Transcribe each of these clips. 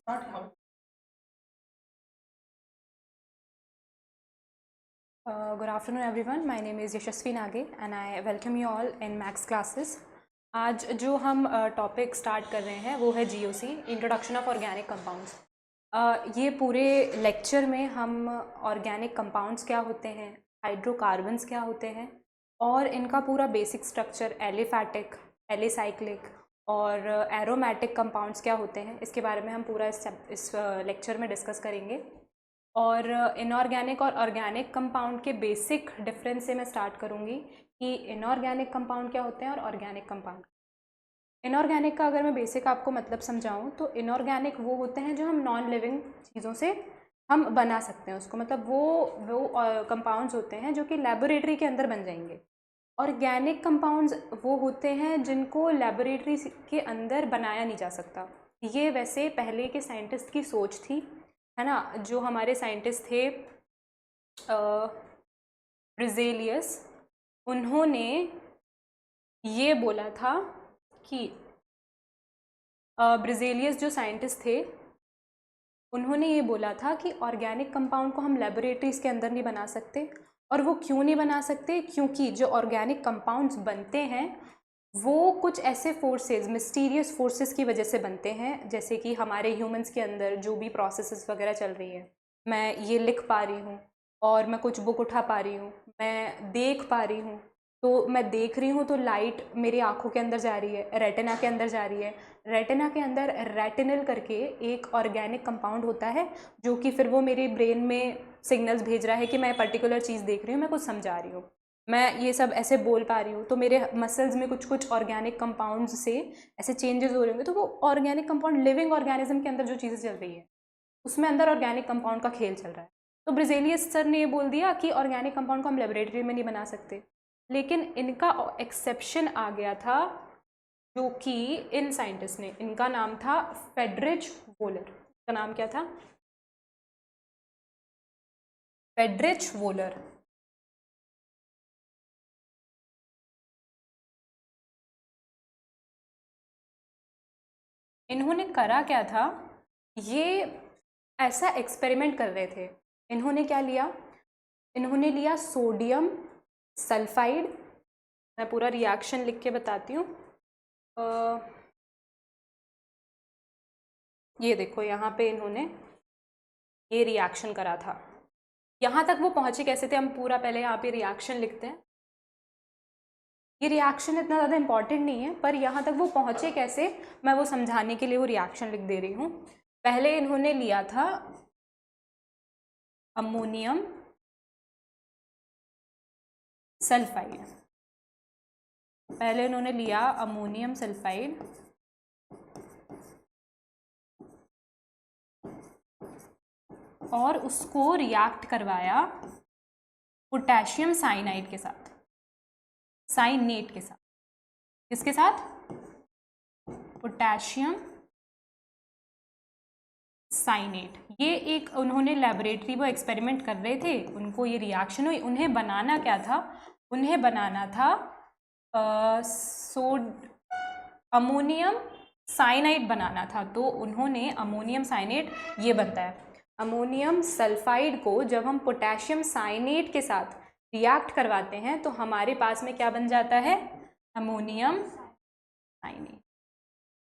Good afternoon everyone. My name is Yashasvi Nage and I welcome you all in Max classes. आज जो हम topic start कर रहे हैं वो है GOC, introduction of organic compounds. ये पूरे लेक्चर में हम ऑर्गेनिक कंपाउंड्स क्या होते हैं, हाइड्रोकार्बन्स क्या होते हैं और इनका पूरा बेसिक स्ट्रक्चर, एलिफैटिक, एलिसाइक्लिक और एरोमेटिक कंपाउंड्स क्या होते हैं, इसके बारे में हम पूरा इस लेक्चर में डिस्कस करेंगे। और इनऑर्गेनिक और ऑर्गेनिक कंपाउंड के बेसिक डिफरेंस से मैं स्टार्ट करूँगी कि इनऑर्गेनिक कंपाउंड क्या होते हैं और ऑर्गेनिक कंपाउंड। इनऑर्गेनिक का अगर मैं बेसिक आपको मतलब समझाऊँ तो इनऑर्गेनिक वो होते हैं जो हम नॉन लिविंग चीज़ों से हम बना सकते हैं उसको, मतलब वो कंपाउंड्स होते हैं जो कि लेबोरेटरी के अंदर बन जाएंगे। ऑर्गेनिक कंपाउंड्स वो होते हैं जिनको लेबोरेटरी के अंदर बनाया नहीं जा सकता। ये वैसे पहले के साइंटिस्ट की सोच थी, है ना। जो हमारे साइंटिस्ट थे ब्रिजेलियस, उन्होंने ये बोला था कि ब्रिजेलियस जो साइंटिस्ट थे उन्होंने ये बोला था कि ऑर्गेनिक कंपाउंड को हम लेबोरेटरीज के अंदर नहीं बना सकते। और वो क्यों नहीं बना सकते? क्योंकि जो ऑर्गेनिक कंपाउंड्स बनते हैं वो कुछ ऐसे फोर्सेस, मिस्टीरियस फोर्सेस की वजह से बनते हैं, जैसे कि हमारे ह्यूमंस के अंदर जो भी प्रोसेसेस वगैरह चल रही है, मैं ये लिख पा रही हूँ और मैं कुछ बुक उठा पा रही हूँ, मैं देख पा रही हूँ, तो मैं देख रही हूँ तो लाइट मेरी आँखों के अंदर जा रही है, रेटिना के अंदर जा रही है। रेटिना के अंदर रेटिनल करके एक ऑर्गेनिक कंपाउंड होता है जो कि फिर वो मेरे ब्रेन में सिग्नल्स भेज रहा है कि मैं पर्टिकुलर चीज़ देख रही हूँ, मैं कुछ समझा रही हूँ, मैं ये सब ऐसे बोल पा रही हूँ, तो मेरे मसल्स में कुछ कुछ ऑर्गेनिक कंपाउंड्स से ऐसे चेंजेस हो रहे होंगे। तो वो ऑर्गेनिक कंपाउंड लिविंग ऑर्गेनिज्म के अंदर जो चीज़ें चल रही है उसमें अंदर ऑर्गेनिक कंपाउंड का खेल चल रहा है। तो ब्रिजेलियस सर ने ये बोल दिया कि ऑर्गेनिक कंपाउंड को हम लेबोरेटरी में नहीं बना सकते, लेकिन इनका एक्सेप्शन आ गया था जो कि इन साइंटिस्ट ने, इनका नाम था फ्रेडरिच वोलर। इसका नाम क्या था? Friedrich volar. इन्होंने करा क्या था, ये ऐसा एक्सपेरिमेंट कर रहे थे। इन्होंने क्या लिया? इन्होंने लिया सोडियम सल्फाइड। मैं पूरा रिएक्शन लिख के बताती हूँ। ये देखो यहाँ पे इन्होंने ये रिएक्शन करा था। यहाँ तक वो पहुँचे कैसे थे, हम पूरा पहले यहाँ पे रिएक्शन लिखते हैं। ये रिएक्शन इतना ज़्यादा इम्पॉर्टेंट नहीं है, पर यहाँ तक वो पहुँचे कैसे मैं वो समझाने के लिए वो रिएक्शन लिख दे रही हूँ। पहले इन्होंने लिया था अमोनियम सल्फाइड। पहले इन्होंने लिया अमोनियम सल्फाइड और उसको रिएक्ट करवाया पोटेशियम साइनाइड के साथ, साइनेट के साथ। किसके साथ? Potassium cyanate. ये एक उन्होंने लेबोरेटरी वो एक्सपेरिमेंट कर रहे थे, उनको ये रिएक्शन हुई। उन्हें बनाना क्या था? उन्हें बनाना था अमोनियम साइनाइड बनाना था। तो उन्होंने अमोनियम साइनेट, ये बनता है अमोनियम सल्फाइड को जब हम पोटेशियम साइनेट के साथ रिएक्ट करवाते हैं तो हमारे पास में क्या बन जाता है? Ammonium cyanate.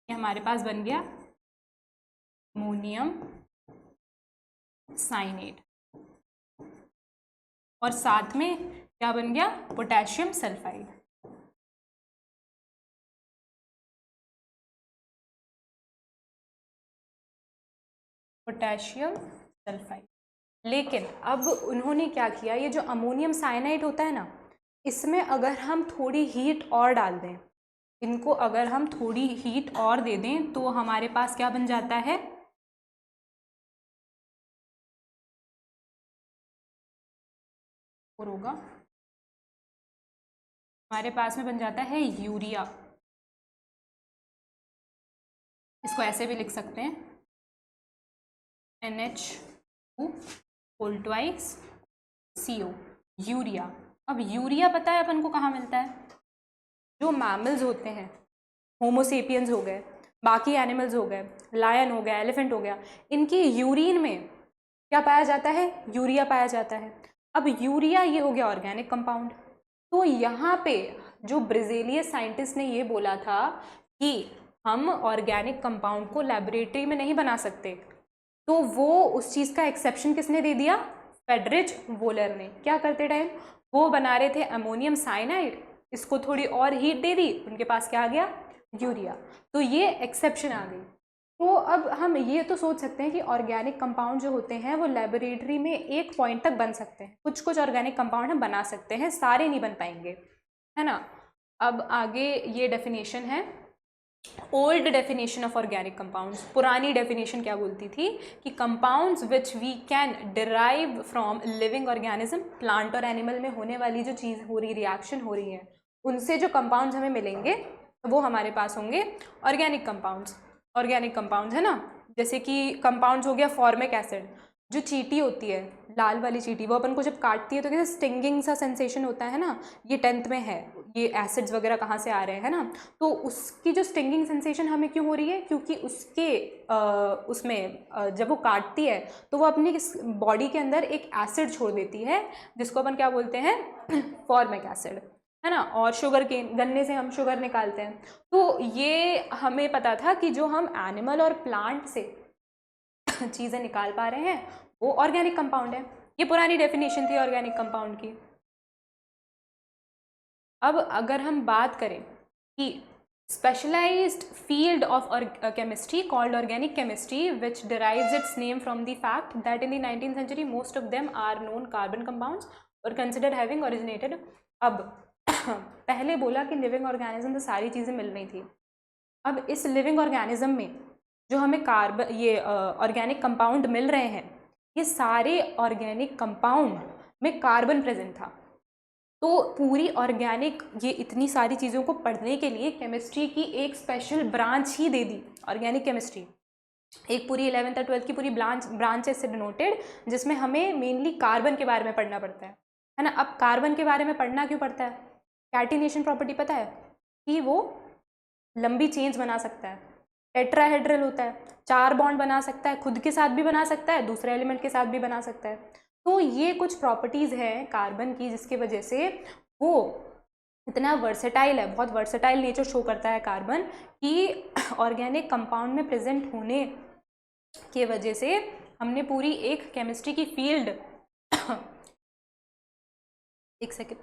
ये हमारे पास बन गया अमोनियम साइनेट और साथ में क्या बन गया? Potassium sulphide. Potassium sulphide. लेकिन अब उन्होंने क्या किया, ये जो अमोनियम साइनाइड होता है ना, इसमें अगर हम थोड़ी हीट और डाल दें, इनको अगर हम थोड़ी हीट और दे दें तो हमारे पास क्या बन जाता है? और होगा हमारे पास में बन जाता है यूरिया। इसको ऐसे भी लिख सकते हैं NH2 whole twice CO, urea. अब यूरिया पता है अपन को कहाँ मिलता है? जो मैमल्स होते हैं, होमोसेपियंस हो गए, बाकी एनिमल्स हो गए, लायन हो गया, एलिफेंट हो गया, इनकी यूरिन में क्या पाया जाता है? यूरिया पाया जाता है। अब यूरिया ये हो गया ऑर्गेनिक कंपाउंड। तो यहाँ पे जो ब्राज़ीलियन साइंटिस्ट ने ये बोला था कि हम ऑर्गेनिक कंपाउंड को लेबोरेटरी में नहीं बना सकते, तो वो उस चीज़ का एक्सेप्शन किसने दे दिया? फ्रेडरिच वोलर ने। क्या करते टाइम? वो बना रहे थे अमोनियम साइनाइड, इसको थोड़ी और हीट दे दी, उनके पास क्या आ गया? यूरिया। तो ये एक्सेप्शन आ गई। तो अब हम ये तो सोच सकते हैं कि ऑर्गेनिक कंपाउंड जो होते हैं वो लेबोरेटरी में एक पॉइंट तक बन सकते हैं, कुछ कुछ ऑर्गेनिक कंपाउंड हम बना सकते हैं, सारे नहीं बन पाएंगे, है ना। अब आगे ये डेफिनेशन है, old definition of organic compounds. पुरानी डेफिनेशन क्या बोलती थी कि compounds which we can derive from living organism, plant और एनिमल में होने वाली जो चीज़ हो रही, रिएक्शन हो रही है, उनसे जो कंपाउंड्स हमें मिलेंगे वो हमारे पास होंगे ऑर्गेनिक कंपाउंड्स। ऑर्गेनिक कंपाउंड्स है ना, जैसे कि कंपाउंड्स हो गया फॉर्मिक एसिड, जो चींटी होती है, लाल वाली चींटी, वो अपन को जब काटती है तो कैसे स्टिंगिंग सा सेंसेशन होता है ना, ये 10th में है, ये एसिड्स वगैरह कहाँ से आ रहे हैं ना, तो उसकी जो स्टिंगिंग सेंसेशन हमें क्यों हो रही है? क्योंकि उसके उसमें जब वो काटती है तो वो अपनी बॉडी के अंदर एक एसिड छोड़ देती है, जिसको अपन क्या बोलते हैं? फॉर्मिक एसिड, है ना। और शुगर केन, गन्ने से हम शुगर निकालते हैं। तो ये हमें पता था कि जो हम एनिमल और प्लांट से चीज़ें निकाल पा रहे हैं वो ऑर्गेनिक कंपाउंड है। ये पुरानी डेफिनेशन थी ऑर्गेनिक कंपाउंड की। अब अगर हम बात करें कि specialised field of chemistry called organic chemistry which derives its name from the fact that in the 19th century most of them are known carbon compounds or considered having originated। अब पहले बोला कि लिविंग ऑर्गेनिज्म से सारी चीज़ें मिल रही थी। अब इस लिविंग ऑर्गेनिज्म में जो हमें कार्बन, ये ऑर्गेनिक कंपाउंड मिल रहे हैं, ये सारे ऑर्गेनिक कंपाउंड में कार्बन प्रेजेंट था। तो पूरी ऑर्गेनिक, ये इतनी सारी चीज़ों को पढ़ने के लिए केमिस्ट्री की एक स्पेशल ब्रांच ही दे दी, ऑर्गेनिक केमिस्ट्री। एक पूरी 11th और 12th की पूरी ब्रांच है इससे डिनोटेड, जिसमें हमें मेनली कार्बन के बारे में पढ़ना पड़ता है ना। अब कार्बन के बारे में पढ़ना क्यों पड़ता है? कैटिनेशन प्रॉपर्टी पता है कि वो लंबी चेन्स बना सकता है, टेट्राहेड्रल होता है, 4 बॉन्ड बना सकता है, खुद के साथ भी बना सकता है, दूसरे एलिमेंट के साथ भी बना सकता है। तो ये कुछ प्रॉपर्टीज़ हैं कार्बन की जिसकी वजह से वो इतना वर्सेटाइल है, बहुत वर्सेटाइल नेचर शो करता है कार्बन कि ऑर्गेनिक कंपाउंड में प्रेजेंट होने की वजह से हमने पूरी एक केमिस्ट्री की फील्ड एक सेकेंड,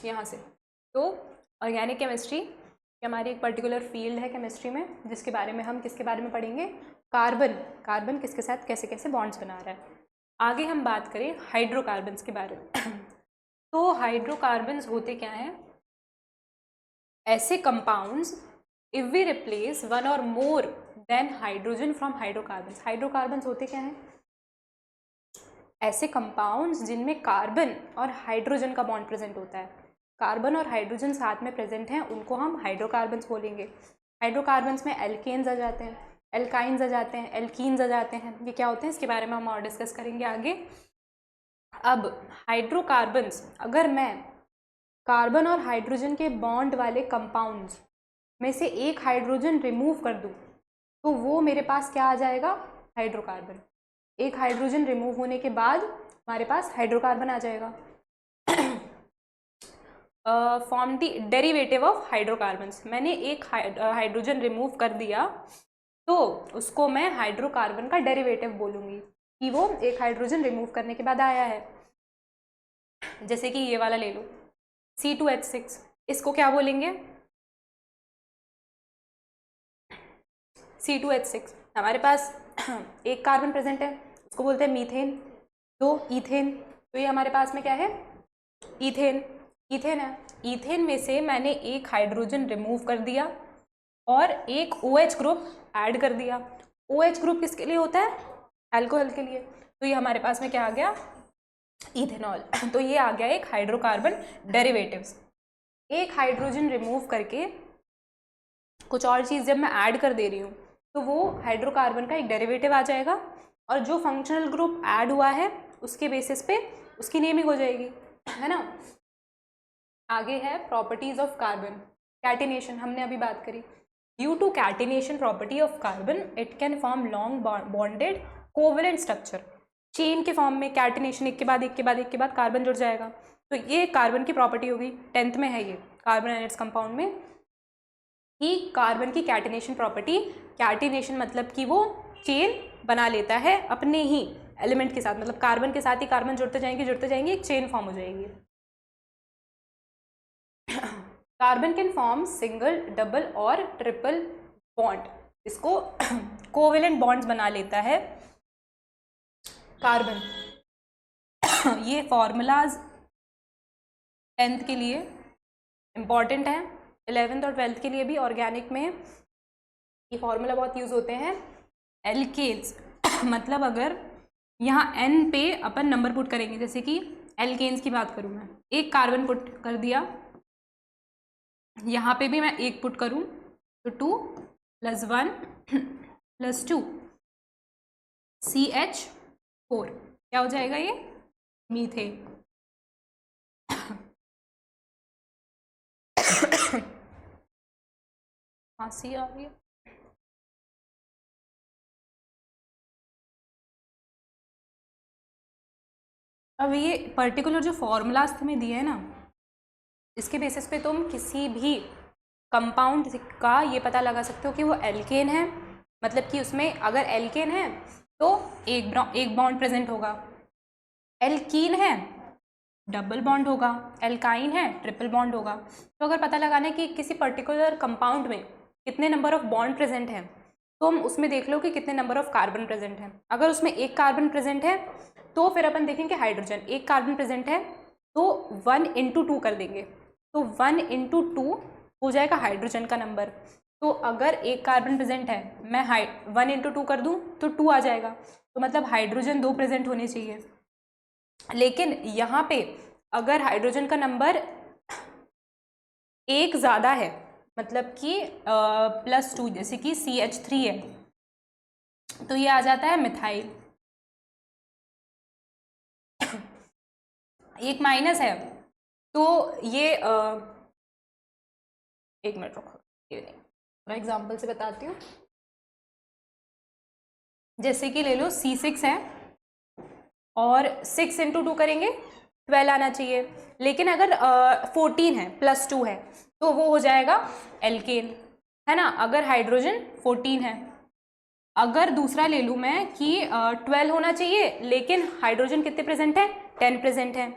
यहाँ से। तो ऑर्गेनिक केमिस्ट्री हमारी एक पर्टिकुलर फील्ड है केमिस्ट्री में, जिसके बारे में हम किसके बारे में पढ़ेंगे? कार्बन। कार्बन किसके साथ कैसे कैसे बॉन्ड्स बना रहा है। आगे हम बात करें हाइड्रोकार्बन्स के बारे में। तो हाइड्रोकार्बन्स होते क्या हैं? ऐसे compounds if we replace one or more than hydrogen from hydrocarbons. Hydrocarbons होते क्या हैं? ऐसे कंपाउंड्स जिनमें कार्बन और हाइड्रोजन का बॉन्ड प्रेजेंट होता है। कार्बन और हाइड्रोजन साथ में प्रेजेंट हैं, उनको हम हाइड्रोकार्बन्स बोलेंगे। हाइड्रोकार्बन्स में एल्केन्स आ जाते हैं, एल्काइंस आ जाते हैं, एल्कीन्स आ जाते हैं। ये क्या होते हैं इसके बारे में हम और डिस्कस करेंगे आगे। अब हाइड्रोकार्बन्स, अगर मैं कार्बन और हाइड्रोजन के बॉन्ड वाले कंपाउंड्स में से एक हाइड्रोजन रिमूव कर दूँ तो वो मेरे पास क्या आ जाएगा? हाइड्रोकार्बन। एक हाइड्रोजन रिमूव होने के बाद हमारे पास हाइड्रोकार्बन आ जाएगा। Form the derivative of hydrocarbons. मैंने एक हाइड्रोजन रिमूव कर दिया तो उसको मैं हाइड्रोकार्बन का डेरिवेटिव बोलूँगी कि वो एक हाइड्रोजन रिमूव करने के बाद आया है। जैसे कि ये वाला ले लो C2H6, इसको क्या बोलेंगे? C2H6। हमारे पास एक कार्बन प्रेजेंट है, उसको बोलते हैं मीथेन। 2 ईथेन, तो ये हमारे पास में क्या है? ईथेन। ईथेन है। ईथेन में से मैंने एक हाइड्रोजन रिमूव कर दिया और एक OH ग्रुप ऐड कर दिया। OH ग्रुप किसके लिए होता है? अल्कोहल के लिए। तो ये हमारे पास में क्या आ गया? इथेनॉल। तो ये आ गया एक हाइड्रोकार्बन डेरिवेटिव्स। एक हाइड्रोजन रिमूव करके कुछ और चीज़ जब मैं ऐड कर दे रही हूँ तो वो हाइड्रोकार्बन का एक डेरिवेटिव आ जाएगा और जो फंक्शनल ग्रुप ऐड हुआ है उसके बेसिस पे उसकी नेमिंग हो जाएगी, है ना। आगे है प्रॉपर्टीज ऑफ कार्बन, कैटिनेशन हमने अभी बात करी। Due to catenation property of carbon it can form long bonded covalent structure. Chain के फॉर्म में कैटिनेशन, एक के बाद एक के बाद एक के बाद कार्बन जुड़ जाएगा। तो ये कार्बन की प्रॉपर्टी होगी, 10th में है ये कार्बन एंड इट्स कंपाउंड में, कि कार्बन की कैटिनेशन प्रॉपर्टी, कैटिनेशन मतलब कि वो चेन बना लेता है अपने ही एलिमेंट के साथ, मतलब कार्बन के साथ ही कार्बन जुड़ते जाएंगे एक चेन फॉर्म हो जाएगी। Carbon can form single, double और ट्रिपल बॉन्ड, इसको कोवेलेंट बॉन्ड्स बना लेता है कार्बन। ये फॉर्मूलाज 10th के लिए इम्पॉर्टेंट है, 11th और 12th के लिए भी ऑर्गेनिक में ये फॉर्मूला बहुत यूज होते हैं। एल्केन्स मतलब अगर यहाँ n पे अपन नंबर पुट करेंगे, जैसे कि एल्केन्स की बात करूँ मैं, एक कार्बन पुट कर दिया, यहाँ पे भी मैं एक पुट करूँ तो 2 + 1 + 2 CH4 क्या हो जाएगा, ये मीथेन। खांसी आ रही है। अब ये पर्टिकुलर जो फॉर्मूलाज तुम्हें दिए हैं ना, इसके बेसिस पे तुम किसी भी कंपाउंड का ये पता लगा सकते हो कि वो एल्केन है, मतलब कि उसमें अगर एल्केन है तो एक बॉन्ड प्रेजेंट होगा, एल्कीन है डबल बॉन्ड होगा, एल्काइन है ट्रिपल बॉन्ड होगा। तो अगर पता लगाना है कि किसी पर्टिकुलर कंपाउंड में कितने नंबर ऑफ बॉन्ड प्रेजेंट हैं, तो हम उसमें देख लो कि कितने नंबर ऑफ कार्बन प्रेजेंट हैं। अगर उसमें एक कार्बन प्रेजेंट है तो फिर अपन देखेंगे हाइड्रोजन, एक कार्बन प्रेजेंट है तो 1 × 2 कर देंगे, तो 1 × 2 हो जाएगा हाइड्रोजन का नंबर। तो अगर एक कार्बन प्रेजेंट है, मैं 1 × 2 कर दूं तो 2 आ जाएगा, तो मतलब हाइड्रोजन 2 प्रेजेंट होने चाहिए। लेकिन यहाँ पे अगर हाइड्रोजन का नंबर एक ज़्यादा है, मतलब कि +2, जैसे कि CH3 है, तो ये आ जाता है मिथाइल। एक माइनस है तो ये एक मिनट रुको, ये नहीं, मैं एग्जाम्पल से बताती हूँ। जैसे कि ले लो C6 है और 6 × 2 करेंगे 12 आना चाहिए, लेकिन अगर 14 है +2 है तो वो हो जाएगा एल्केन, है ना। अगर हाइड्रोजन 14 है, अगर दूसरा ले लूँ मैं कि 12 होना चाहिए लेकिन हाइड्रोजन कितने प्रेजेंट है, 10 प्रेजेंट है,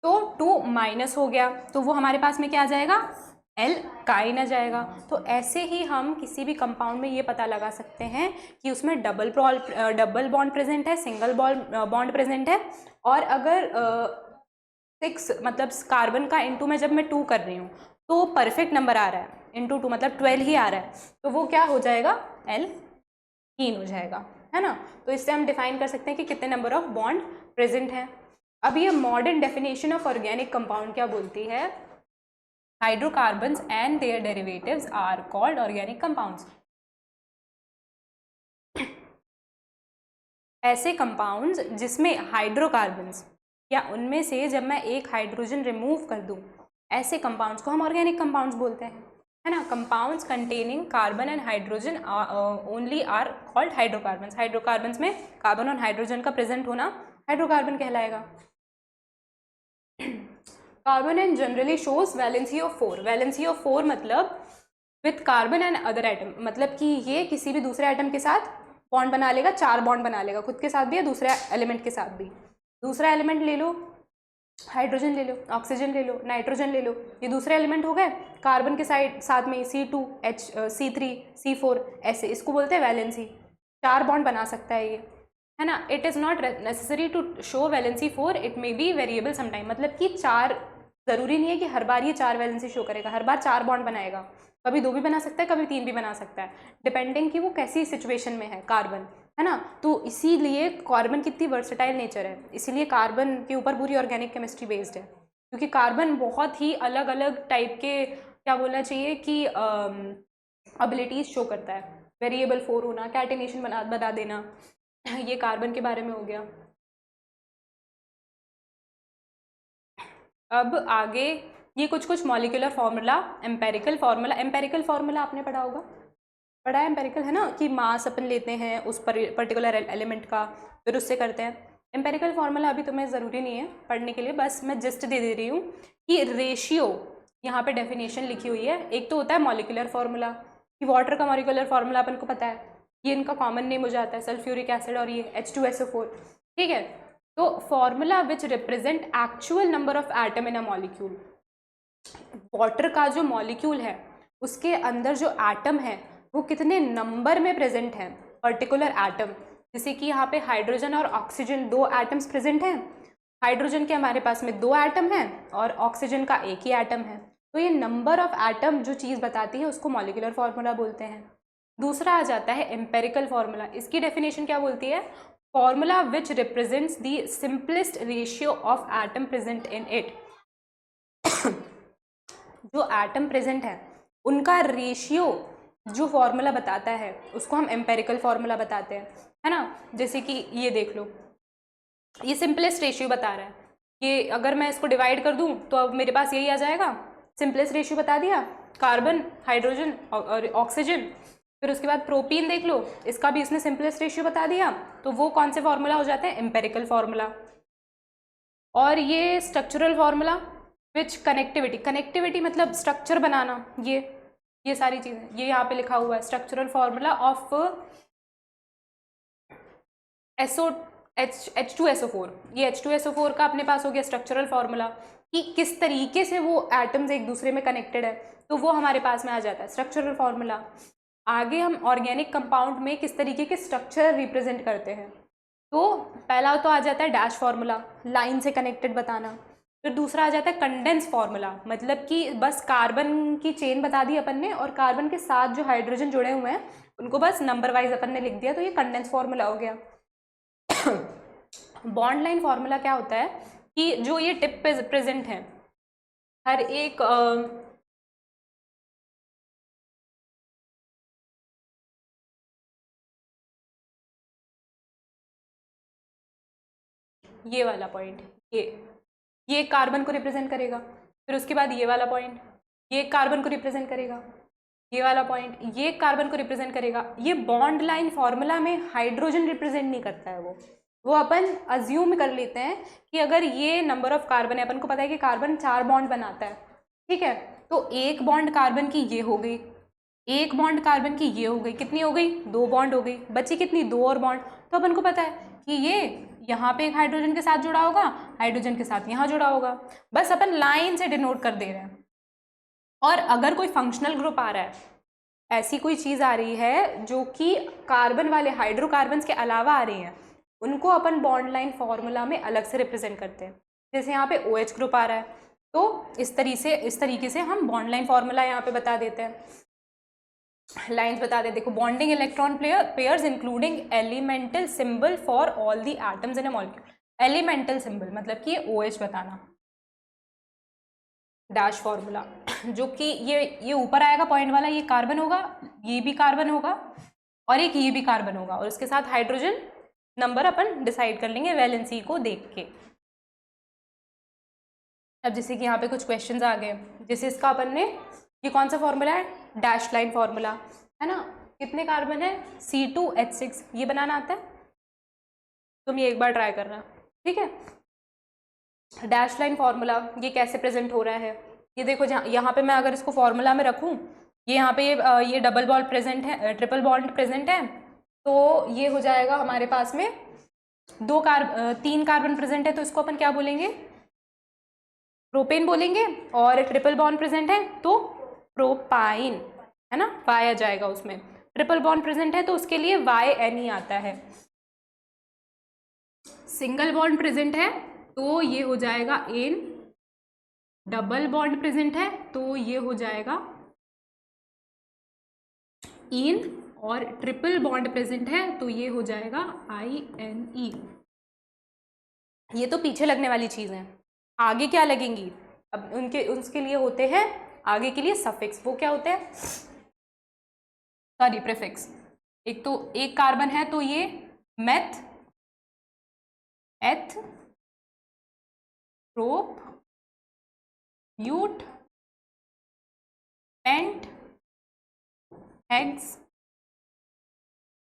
तो 2 माइनस हो गया, तो वो हमारे पास में क्या आ जाएगा, एल्काइन आ जाएगा। तो ऐसे ही हम किसी भी कंपाउंड में ये पता लगा सकते हैं कि उसमें डबल बॉन्ड प्रेजेंट है, सिंगल बॉन्ड प्रेजेंट है, और अगर 6 मतलब कार्बन का इंटू में जब मैं 2 कर रही हूँ तो परफेक्ट नंबर आ रहा है, इंटू 2 मतलब 12 ही आ रहा है, तो वो क्या हो जाएगा, एल्कीन हो जाएगा, है ना। तो इससे हम डिफाइन कर सकते हैं कि कितने नंबर ऑफ बॉन्ड प्रेजेंट हैं। अब ये modern definition of organic compound क्या बोलती है, hydrocarbons and their derivatives are called organic compounds. ऐसे कंपाउंड्स जिसमें हाइड्रोकार्बन्स या उनमें से जब मैं एक हाइड्रोजन रिमूव कर दूं, ऐसे कंपाउंड्स को हम ऑर्गेनिक कंपाउंड्स बोलते हैं, है ना। Compounds containing carbon and hydrogen only are called hydrocarbons. Hydrocarbons में कार्बन और हाइड्रोजन का प्रेजेंट होना हाइड्रोकार्बन कहलाएगा। Carbon and generally shows valency of 4। Valency of 4 मतलब with carbon and other atom, मतलब कि ये किसी भी दूसरे एटम के साथ बॉन्ड बना लेगा, 4 बॉन्ड बना लेगा, खुद के साथ भी या दूसरे एलिमेंट के साथ भी। दूसरा एलिमेंट ले लो, हाइड्रोजन ले लो, ऑक्सीजन ले लो, नाइट्रोजन ले लो, ये दूसरे एलिमेंट हो गए, कार्बन के साथ में C2 C3 C4, ऐसे इसको बोलते हैं वैलेंसी। 4 बॉन्ड बना सकता है ये, है ना। It is not necessary to show valency 4, it may be variable sometime, मतलब कि 4 जरूरी नहीं है कि हर बार ये 4 वैलेंसी शो करेगा, हर बार 4 बॉन्ड बनाएगा, कभी 2 भी बना सकता है, कभी 3 भी बना सकता है, डिपेंडिंग कि वो कैसी सिचुएशन में है कार्बन, है ना। तो इसीलिए कार्बन कितनी वर्सेटाइल नेचर है, इसीलिए कार्बन के ऊपर पूरी ऑर्गेनिक केमिस्ट्री बेस्ड है, क्योंकि कार्बन बहुत ही अलग अलग टाइप के, क्या बोलना चाहिए कि एबिलिटीज शो करता है। वेरिएबल 4 होना, कैटिनेशन बता देना, ये कार्बन के बारे में हो गया। अब आगे ये कुछ कुछ मॉलिक्यूलर फार्मूला, एम्पेरिकल फार्मूला आपने पढ़ा होगा, पढ़ा है एम्पेरिकल, है ना, कि मास अपन लेते हैं उस पर्टिकुलर एलिमेंट का, फिर उससे करते हैं। एम्पेरिकल फार्मूला अभी तुम्हें ज़रूरी नहीं है पढ़ने के लिए, बस मैं जस्ट दे रही हूँ कि रेशियो, यहाँ पे डेफिनेशन लिखी हुई है। एक तो होता है मॉलिक्यूलर फार्मूला, कि वाटर का मॉलिक्यूलर फार्मूला अपन को पता है, ये इनका कॉमन नेम हो जाता है सल्फ्यूरिक एसिड और ये H2SO4, ठीक है। तो formula which represent actual number of atom in a molecule, water का जो मॉलिक्यूल है उसके अंदर जो एटम है वो कितने नंबर में प्रेजेंट है, पर्टिकुलर एटम। जैसे कि यहाँ पे हाइड्रोजन और ऑक्सीजन 2 एटम्स प्रेजेंट हैं, हाइड्रोजन के हमारे पास में 2 एटम हैं और ऑक्सीजन का एक ही एटम है, तो ये नंबर ऑफ एटम जो चीज़ बताती है उसको मॉलिक्यूलर फार्मूला बोलते हैं। दूसरा आ जाता है एम्पेरिकल फार्मूला, इसकी डेफिनेशन क्या बोलती है, formula which represents the simplest ratio of atom present in it. जो एटम प्रेजेंट है उनका रेशियो जो फॉर्मूला बताता है उसको हम एम्पेरिकल फार्मूला बताते हैं, है ना। जैसे कि ये देख लो, ये सिंपलेस्ट रेशियो बता रहा है, ये अगर मैं इसको डिवाइड कर दूं तो अब मेरे पास यही आ जाएगा, सिंपलेस्ट रेशियो बता दिया, कार्बन, हाइड्रोजन और ऑक्सीजन। फिर उसके बाद प्रोपीन देख लो, इसका भी इसने सिंपलेस्ट रेशियो बता दिया, तो वो कौन से फार्मूला हो जाते हैं, एम्पेरिकल फार्मूला। और ये स्ट्रक्चरल फार्मूला विच कनेक्टिविटी मतलब स्ट्रक्चर बनाना, ये सारी चीज़ें, ये यहाँ पे लिखा हुआ है स्ट्रक्चरल फार्मूला ऑफ H2SO4, ये H2SO4 का अपने पास हो गया स्ट्रक्चरल फार्मूला, कि किस तरीके से वो एटम्स एक दूसरे में कनेक्टेड है, तो वो हमारे पास में आ जाता है स्ट्रक्चरल फार्मूला। आगे हम ऑर्गेनिक कंपाउंड में किस तरीके के स्ट्रक्चर रिप्रेजेंट करते हैं, तो पहला तो आ जाता है डैश फार्मूला, लाइन से कनेक्टेड बताना। फिर दूसरा आ जाता है कंडेंस फार्मूला, मतलब कि बस कार्बन की चेन बता दी अपन ने और कार्बन के साथ जो हाइड्रोजन जुड़े हुए हैं उनको बस नंबर वाइज अपन ने लिख दिया, तो ये कंडेंस फार्मूला हो गया। बॉन्ड लाइन फार्मूला क्या होता है कि जो ये टिप पे प्रेजेंट है हर एक ये वाला पॉइंट, ये कार्बन को रिप्रेजेंट करेगा, फिर उसके बाद ये वाला पॉइंट ये कार्बन को रिप्रेजेंट करेगा, ये वाला पॉइंट ये कार्बन को रिप्रेजेंट करेगा। ये बॉन्ड लाइन फार्मूला में हाइड्रोजन रिप्रेजेंट नहीं करता है, वो अपन अज्यूम कर लेते हैं कि अगर ये नंबर ऑफ कार्बन है, अपन को पता है कि कार्बन 4 बॉन्ड बनाता है, ठीक है, तो एक बॉन्ड कार्बन की ये हो गई, एक बॉन्ड कार्बन की ये हो गई, कितनी हो गई, 2 बॉन्ड हो गई, बची कितनी, 2 और बॉन्ड। तो अपन को पता है कि ये यहाँ पे एक हाइड्रोजन के साथ जुड़ा होगा, हाइड्रोजन के साथ यहाँ जुड़ा होगा, बस अपन लाइन से डिनोट कर दे रहे हैं। और अगर कोई फंक्शनल ग्रुप आ रहा है, ऐसी कोई चीज़ आ रही है जो कि कार्बन वाले हाइड्रोकार्बन्स के अलावा आ रही है, उनको अपन बॉन्ड लाइन फार्मूला में अलग से रिप्रेजेंट करते हैं। जैसे यहाँ पे OH ग्रुप आ रहा है, तो इस तरीके से हम बॉन्ड लाइन फार्मूला यहाँ पे बता देते हैं, लाइंस बता दे। देखो, bonding electron pairs including elemental symbol for all the atoms in a molecule. Elemental symbol मतलब कि OH बताना, डैश फार्मूला, जो कि ये ऊपर आएगा पॉइंट वाला, ये कार्बन होगा, ये भी कार्बन होगा और एक ये भी कार्बन होगा, और उसके साथ हाइड्रोजन नंबर अपन डिसाइड कर लेंगे वैलेंसी को देख के। अब जैसे कि यहाँ पे कुछ क्वेश्चंस आ गए, जैसे इसका अपन ने, ये कौन सा फॉर्मूला है, डैश लाइन फॉर्मूला, है ना, कितने कार्बन है, C2H6, ये बनाना आता है, तुम ये एक बार ट्राई करना, ठीक है। डैश लाइन फार्मूला ये कैसे प्रेजेंट हो रहा है, ये देखो, जहाँ यहाँ पे मैं अगर इसको फार्मूला में रखूँ, ये यहाँ पे ये डबल बॉन्ड प्रेजेंट है, ट्रिपल बॉन्ड प्रेजेंट है, तो ये हो जाएगा हमारे पास में 3 कार्बन प्रेजेंट है, तो इसको अपन क्या बोलेंगे, प्रोपेन बोलेंगे, और ट्रिपल बॉन्ड प्रेजेंट है तो प्रोपाइन, है ना, वाई आ जाएगा उसमें। ट्रिपल बॉन्ड प्रेजेंट है तो उसके लिए YNE आता है। सिंगल बॉन्ड प्रेजेंट है तो ये हो जाएगा एन, डबल बॉन्ड प्रेजेंट है तो ये हो जाएगा इन, और ट्रिपल बॉन्ड प्रेजेंट है तो ये हो जाएगा INE। ये तो पीछे लगने वाली चीज़ है, आगे क्या लगेंगी, अब उसके लिए होते हैं आगे के लिए सफिक्स, वो क्या होते हैं, सॉरी प्रीफिक्स। एक तो एक कार्बन है तो ये meth, eth, prop, but, pent, hex,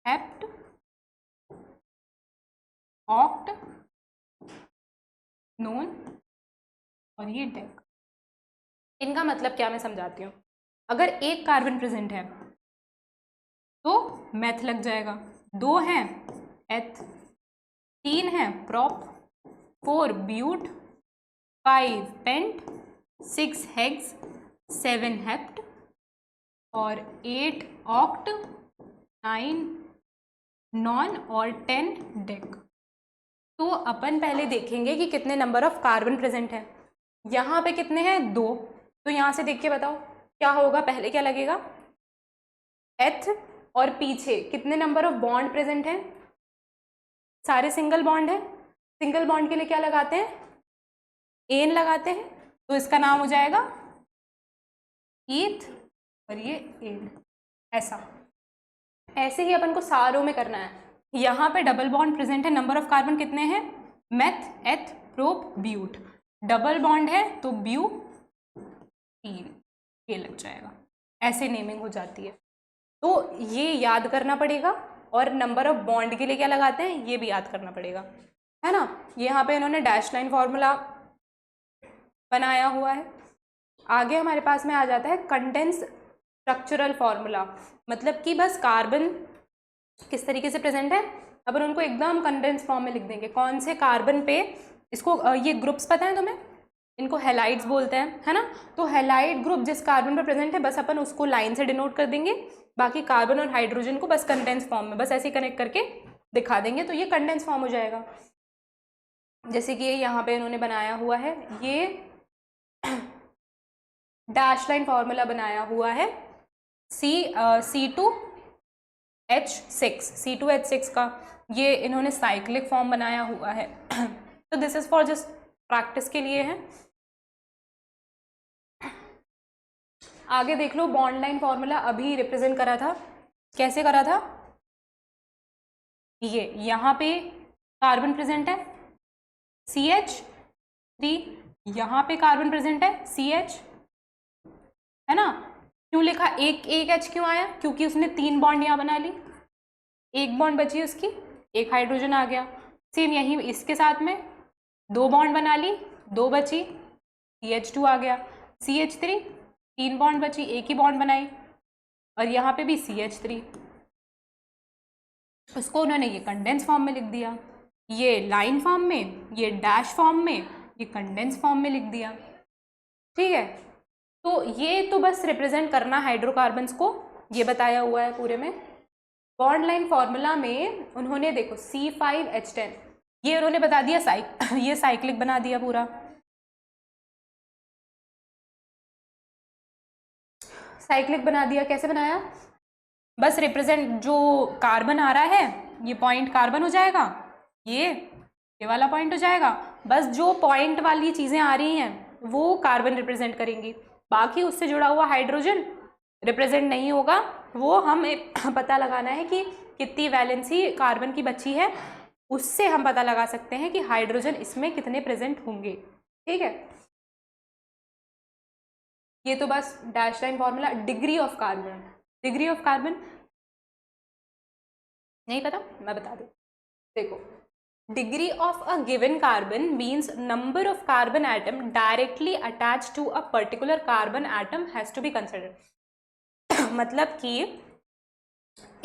hept, oct, non और ये डेक। इनका मतलब क्या मैं समझाती हूँ। अगर एक कार्बन प्रेजेंट है तो मैथ लग जाएगा, 2 हैं एथ, 3 है prop, 4 but, 5 pent, 6 hex, 7 hept और 8 ऑक्ट, 9 नॉन और 10 डेक। तो अपन पहले देखेंगे कि कितने नंबर ऑफ कार्बन प्रेजेंट है। यहाँ पे कितने हैं, 2। तो यहाँ से देख के बताओ क्या होगा, पहले क्या लगेगा, एथ, और पीछे कितने नंबर ऑफ बॉन्ड प्रेजेंट हैं, सारे सिंगल बॉन्ड है। सिंगल बॉन्ड के लिए क्या लगाते हैं, एन लगाते हैं, तो इसका नाम हो जाएगा ईथ और ये एन। ऐसे ही अपन को सारों में करना है। यहाँ पे डबल बॉन्ड प्रेजेंट है, नंबर ऑफ कार्बन कितने हैं, meth, eth, prop, ब्यूट। Double bond है तो ब्यू 3, ये लग जाएगा। ऐसे नेमिंग हो जाती है। तो ये याद करना पड़ेगा और नंबर ऑफ बॉन्ड के लिए क्या लगाते हैं ये भी याद करना पड़ेगा, है ना। यहाँ पे इन्होंने डैश लाइन फॉर्मूला बनाया हुआ है। आगे हमारे पास में आ जाता है कंडेंस स्ट्रक्चरल फॉर्मूला, मतलब कि बस कार्बन किस तरीके से प्रेजेंट है अपन उनको एकदम कंडेंस फॉर्म में लिख देंगे। कौन से कार्बन पे, इसको ये ग्रुप्स पता है तुम्हें, इनको हेलाइड्स बोलते हैं, है ना। तो हेलाइड ग्रुप जिस कार्बन पर प्रेजेंट है बस अपन उसको लाइन से डिनोट कर देंगे, बाकी कार्बन और हाइड्रोजन को बस कंडेंस फॉर्म में बस ऐसे कनेक्ट करके दिखा देंगे, तो ये कंडेंस फॉर्म हो जाएगा। जैसे कि यहाँ पे इन्होंने बनाया हुआ है, ये डैश लाइन फॉर्मूला बनाया हुआ है C2H6 का, ये इन्होंने साइक्लिक फॉर्म बनाया हुआ है। तो this is for just practice के लिए है। आगे देख लो, बॉन्ड लाइन फॉर्मूला अभी रिप्रेजेंट करा था, कैसे करा था, ये यहाँ पे कार्बन प्रेजेंट है CH3, यहाँ पे कार्बन प्रेजेंट है CH, है ना। क्यों लिखा, एक H क्यों आया, क्योंकि उसने 3 बॉन्ड यहाँ बना ली, एक बॉन्ड बची उसकी, एक हाइड्रोजन आ गया। सेम यही इसके साथ में 2 बॉन्ड बना ली, 2 बची, CH2 आ गया, CH3 3 बॉन्ड बची, एक ही बॉन्ड बनाई, और यहाँ पे भी CH3, उसको उन्होंने ये कंडेंस फॉर्म में लिख दिया, ये लाइन फॉर्म में, ये डैश फॉर्म में, ये कंडेंस फॉर्म में लिख दिया। ठीक है, तो ये तो बस रिप्रेजेंट करना हाइड्रोकार्बन्स को, ये बताया हुआ है पूरे में। बॉन्ड लाइन फॉर्मूला में उन्होंने देखो C5H10 ये उन्होंने बता दिया, ये साइक्लिक बना दिया पूरा। साइक्लिक बना दिया, कैसे बनाया, बस रिप्रेजेंट जो कार्बन आ रहा है ये पॉइंट कार्बन हो जाएगा, ये वाला पॉइंट हो जाएगा, बस जो पॉइंट वाली चीजें आ रही हैं वो कार्बन रिप्रेजेंट करेंगी, बाकी उससे जुड़ा हुआ हाइड्रोजन रिप्रेजेंट नहीं होगा। वो हमें पता लगाना है कि कितनी वैलेंसी कार्बन की बची है, उससे हम पता लगा सकते हैं कि हाइड्रोजन इसमें कितने प्रेजेंट होंगे। ठीक है, ये तो बस dash line formula. Degree of carbon, degree of carbon नहीं पता, मैं बता दूं, देखो, degree of a given carbon means number of carbon atom directly attach to a particular carbon atom has to be considered. मतलब कि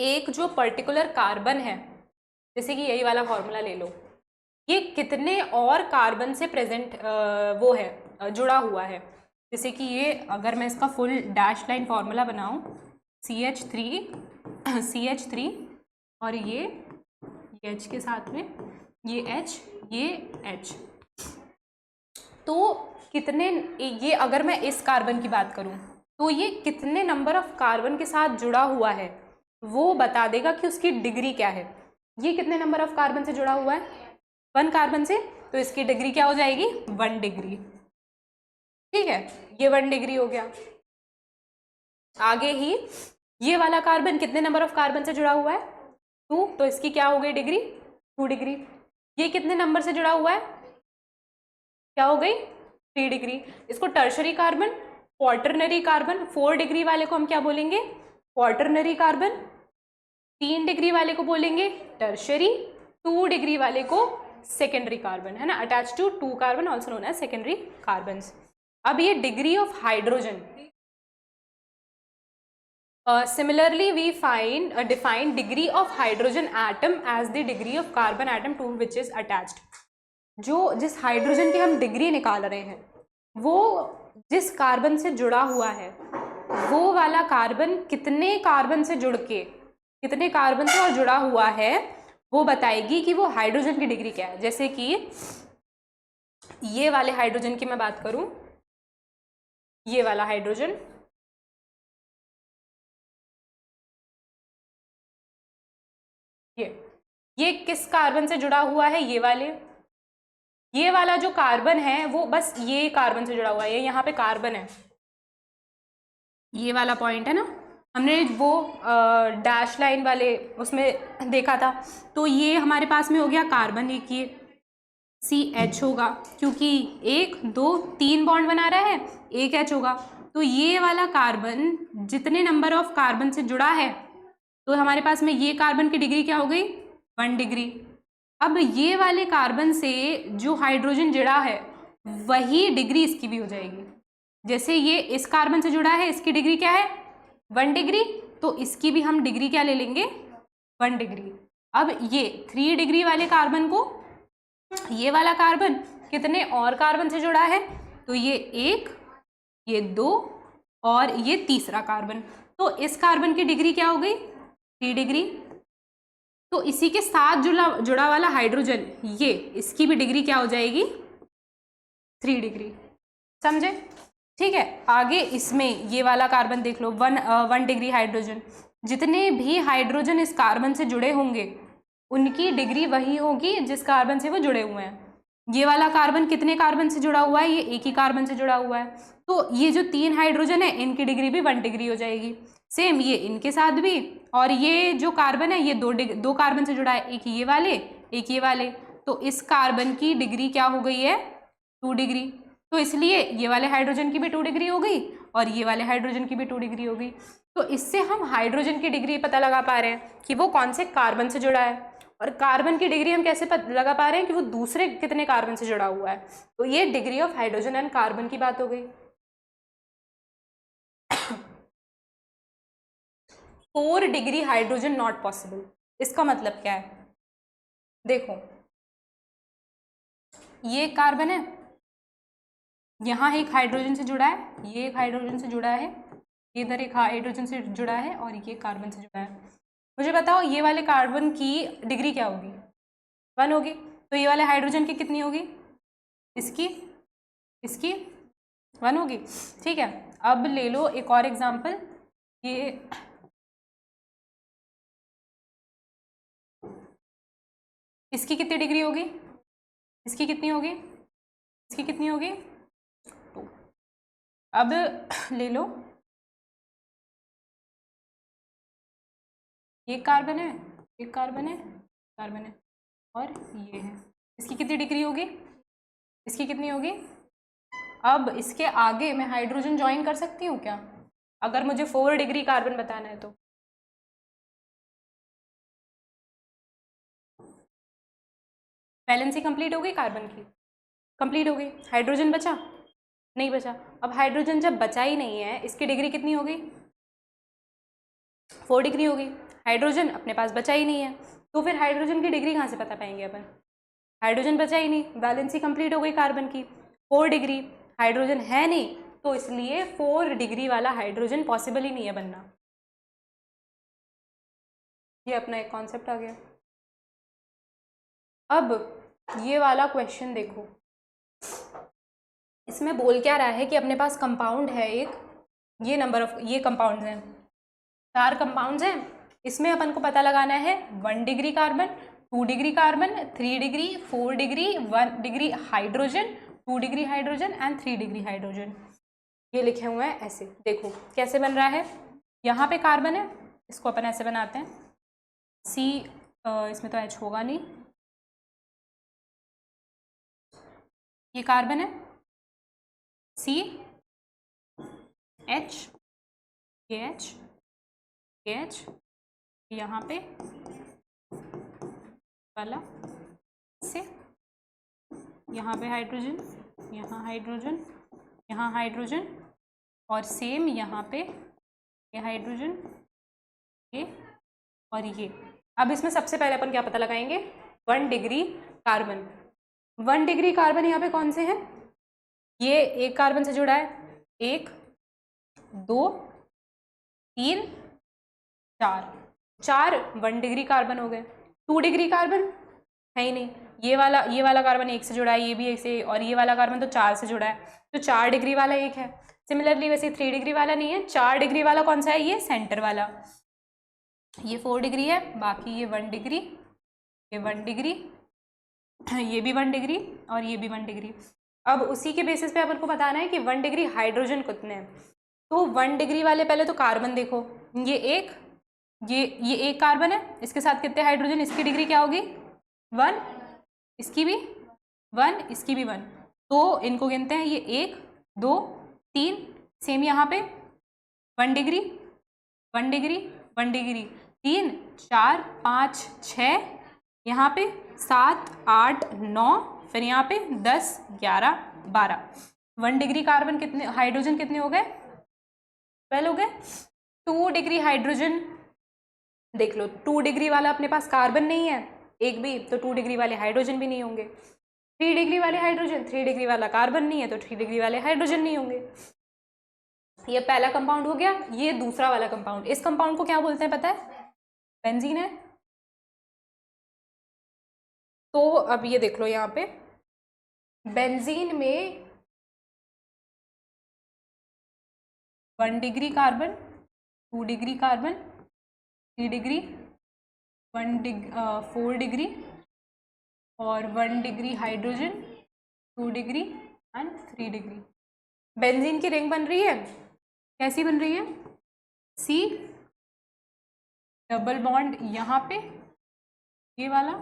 एक जो पर्टिकुलर कार्बन है, जैसे कि यही वाला फॉर्मूला ले लो, ये कितने और कार्बन से प्रेजेंट वो है जुड़ा हुआ है। जैसे कि ये अगर मैं इसका फुल डैश लाइन फॉर्मूला बनाऊं, CH3 और ये H के साथ में ये H, ये H, तो कितने, ये अगर मैं इस कार्बन की बात करूं तो ये कितने नंबर ऑफ कार्बन के साथ जुड़ा हुआ है वो बता देगा कि उसकी डिग्री क्या है। ये कितने नंबर ऑफ कार्बन से जुड़ा हुआ है, 1 कार्बन से, तो इसकी डिग्री क्या हो जाएगी, 1 डिग्री। ठीक है, ये 1 डिग्री हो गया। आगे ही ये वाला कार्बन कितने नंबर ऑफ कार्बन से जुड़ा हुआ है, 2, तो इसकी क्या हो गई डिग्री, 2 डिग्री। ये कितने नंबर से जुड़ा हुआ है, क्या हो गई, 3 डिग्री। इसको tertiary carbon, quaternary carbon, 4 degree वाले को हम क्या बोलेंगे, क्वार्टरनरी कार्बन, 3 डिग्री वाले को बोलेंगे टर्शरी, 2 डिग्री वाले को सेकेंडरी कार्बन, है ना, attach to 2 carbon also known as secondary carbon. अब ये degree of hydrogen, similarly we find define degree of hydrogen atom as the degree of carbon atom to which is attached। जो जिस hydrogen की हम degree निकाल रहे हैं वो जिस कार्बन से जुड़ा हुआ है वो वाला कार्बन कितने कार्बन से जुड़ के, कितने कार्बन से और जुड़ा हुआ है वो बताएगी कि वो हाइड्रोजन की डिग्री क्या है। जैसे कि ये वाले हाइड्रोजन की मैं बात करूं, ये वाला हाइड्रोजन, ये किस कार्बन से जुड़ा हुआ है, ये वाला जो कार्बन है वो बस ये कार्बन से जुड़ा हुआ है, ये यहाँ पे कार्बन है, ये वाला पॉइंट है ना, हमने वो डैश लाइन वाले उसमें देखा था। तो ये हमारे पास में हो गया कार्बन, एक ये CH होगा क्योंकि 1 2 3 बॉन्ड बना रहा है, एक H होगा। तो ये वाला कार्बन जितने नंबर ऑफ कार्बन से जुड़ा है तो हमारे पास में ये कार्बन की डिग्री क्या हो गई, 1 डिग्री। अब ये वाले कार्बन से जो हाइड्रोजन जुड़ा है वही डिग्री इसकी भी हो जाएगी। जैसे ये इस कार्बन से जुड़ा है, इसकी डिग्री क्या है, 1 डिग्री, तो इसकी भी हम डिग्री क्या ले लेंगे, 1 डिग्री। अब ये 3 डिग्री वाले कार्बन को ये वाला कार्बन कितने और कार्बन से जुड़ा है, तो ये 1, ये 2 और ये तीसरा कार्बन, तो इस कार्बन की डिग्री क्या हो गई, 3 डिग्री। तो इसी के साथ जुड़ा वाला हाइड्रोजन, ये इसकी भी डिग्री क्या हो जाएगी, 3 डिग्री। समझे, ठीक है। आगे इसमें ये वाला कार्बन देख लो, 1 डिग्री हाइड्रोजन, जितने भी हाइड्रोजन इस कार्बन से जुड़े होंगे उनकी डिग्री वही होगी जिस कार्बन से वो जुड़े हुए हैं। ये वाला कार्बन कितने कार्बन से जुड़ा हुआ है, ये एक ही कार्बन से जुड़ा हुआ है, तो ये जो 3 हाइड्रोजन है इनकी डिग्री भी 1 डिग्री हो जाएगी। सेम ये इनके साथ भी, और ये जो कार्बन है ये 2 कार्बन से जुड़ा है, एक ये वाले एक ये वाले, तो इस कार्बन की डिग्री क्या हो गई है, 2 डिग्री। तो इसलिए ये वाले हाइड्रोजन की भी 2 डिग्री हो गई और ये वाले हाइड्रोजन की भी 2 डिग्री हो गई। तो इससे हम हाइड्रोजन की डिग्री पता लगा पा रहे हैं कि वो कौन से कार्बन से जुड़ा है, और कार्बन की डिग्री हम कैसे पता लगा पा रहे हैं कि वो दूसरे कितने कार्बन से जुड़ा हुआ है। तो ये degree of hydrogen and carbon की बात हो गई। 4 डिग्री हाइड्रोजन नॉट पॉसिबल, इसका मतलब क्या है, देखो ये कार्बन है, यहाँ एक हाइड्रोजन से जुड़ा है, ये एक हाइड्रोजन से जुड़ा है, इधर एक हाइड्रोजन से जुड़ा है और ये कार्बन से जुड़ा है। मुझे बताओ ये वाले कार्बन की डिग्री क्या होगी, 1 होगी। तो ये वाले हाइड्रोजन की कितनी होगी, इसकी 1 होगी, ठीक है। अब ले लो एक और एग्जांपल, ये इसकी कितनी डिग्री होगी, इसकी कितनी होगी, इसकी कितनी होगी, 2। अब ले लो ये कार्बन है, एक कार्बन है, कार्बन है और ये है, इसकी कितनी डिग्री होगी, इसकी कितनी होगी। अब इसके आगे मैं हाइड्रोजन ज्वाइन कर सकती हूँ क्या, अगर मुझे 4 डिग्री कार्बन बताना है तो। वैलेंसी कंप्लीट हो गई कार्बन की, कंप्लीट हो गई, हाइड्रोजन बचा नहीं बचा। अब हाइड्रोजन जब बचा ही नहीं है, इसकी डिग्री कितनी हो गई, 4 डिग्री हो गई। हाइड्रोजन अपने पास बचा ही नहीं है, तो फिर हाइड्रोजन की डिग्री कहाँ से पता पाएंगे अपन, हाइड्रोजन बचा ही नहीं, वैलेंसी कंप्लीट हो गई कार्बन की, 4 डिग्री, हाइड्रोजन है नहीं, तो इसलिए 4 डिग्री वाला हाइड्रोजन पॉसिबल ही नहीं है बनना। ये अपना एक कॉन्सेप्ट आ गया। अब ये वाला क्वेश्चन देखो, इसमें बोल क्या रहा है कि अपने पास कंपाउंड है एक, ये नंबर ऑफ ये कंपाउंड्स हैं, 4 कंपाउंड्स हैं, इसमें अपन को पता लगाना है 1 degree carbon, 2 degree carbon, 3 degree, 4 degree, 1 degree hydrogen, 2 degree hydrogen and 3 degree hydrogen. ये लिखे हुए हैं ऐसे, देखो कैसे बन रहा है। यहाँ पे कार्बन है, इसको अपन ऐसे बनाते हैं, सी इसमें तो H होगा नहीं, ये कार्बन है, सी एच के एच के एच, यहाँ पे वाला से, यहाँ पे हाइड्रोजन, यहाँ हाइड्रोजन, यहाँ हाइड्रोजन, और सेम यहाँ पे ये हाइड्रोजन, ये और ये। अब इसमें सबसे पहले अपन क्या पता लगाएंगे? 1 डिग्री कार्बन। 1 डिग्री कार्बन यहाँ पे कौन से हैं? ये एक कार्बन से जुड़ा है, 1 2 3 4, 4 1 डिग्री कार्बन हो गए। 2 डिग्री कार्बन है ही नहीं, ये वाला कार्बन 1 से जुड़ा है, ये भी 1 से, और ये वाला कार्बन तो 4 से जुड़ा है, तो 4 डिग्री वाला 1 है। सिमिलरली वैसे 3 डिग्री वाला नहीं है, 4 डिग्री वाला कौन सा है? ये सेंटर वाला, ये 4 डिग्री है, बाकी ये 1 डिग्री, ये 1 डिग्री, ये भी 1 डिग्री, और ये भी 1 डिग्री। अब उसी के बेसिस पे अपन को बताना है कि 1 डिग्री हाइड्रोजन कितने हैं। तो 1 डिग्री वाले पहले तो कार्बन देखो, ये एक कार्बन है, इसके साथ कितने हाइड्रोजन? इसकी डिग्री क्या होगी? 1, इसकी भी 1, इसकी भी 1, तो इनको गिनते हैं, ये 1 2 3, सेम यहाँ पे 1 डिग्री 1 डिग्री 1 डिग्री, 3 4 5 6, यहाँ पे 7 8 9, फिर यहाँ पे 10 11 12। 1 डिग्री कार्बन कितने, हाइड्रोजन कितने हो गए? 12 हो गए। 2 डिग्री हाइड्रोजन देख लो, 2 डिग्री वाला अपने पास कार्बन नहीं है एक भी, तो 2 डिग्री वाले हाइड्रोजन भी नहीं होंगे। 3 डिग्री वाले हाइड्रोजन, 3 डिग्री वाला कार्बन नहीं है, तो 3 डिग्री वाले हाइड्रोजन नहीं होंगे। ये पहला कंपाउंड हो गया। ये दूसरा वाला कंपाउंड, इस कंपाउंड को क्या बोलते हैं पता है? बेंजीन है। तो अब ये देख लो, यहाँ पे बेंजीन में 1 degree carbon, 2 degree carbon, 3 degree, 4 degree, और 1 degree hydrogen, 2 degree and 3 degree. Benzene की रिंग बन रही है, कैसी बन रही है? सी डबल बॉन्ड यहाँ पे, ये वाला,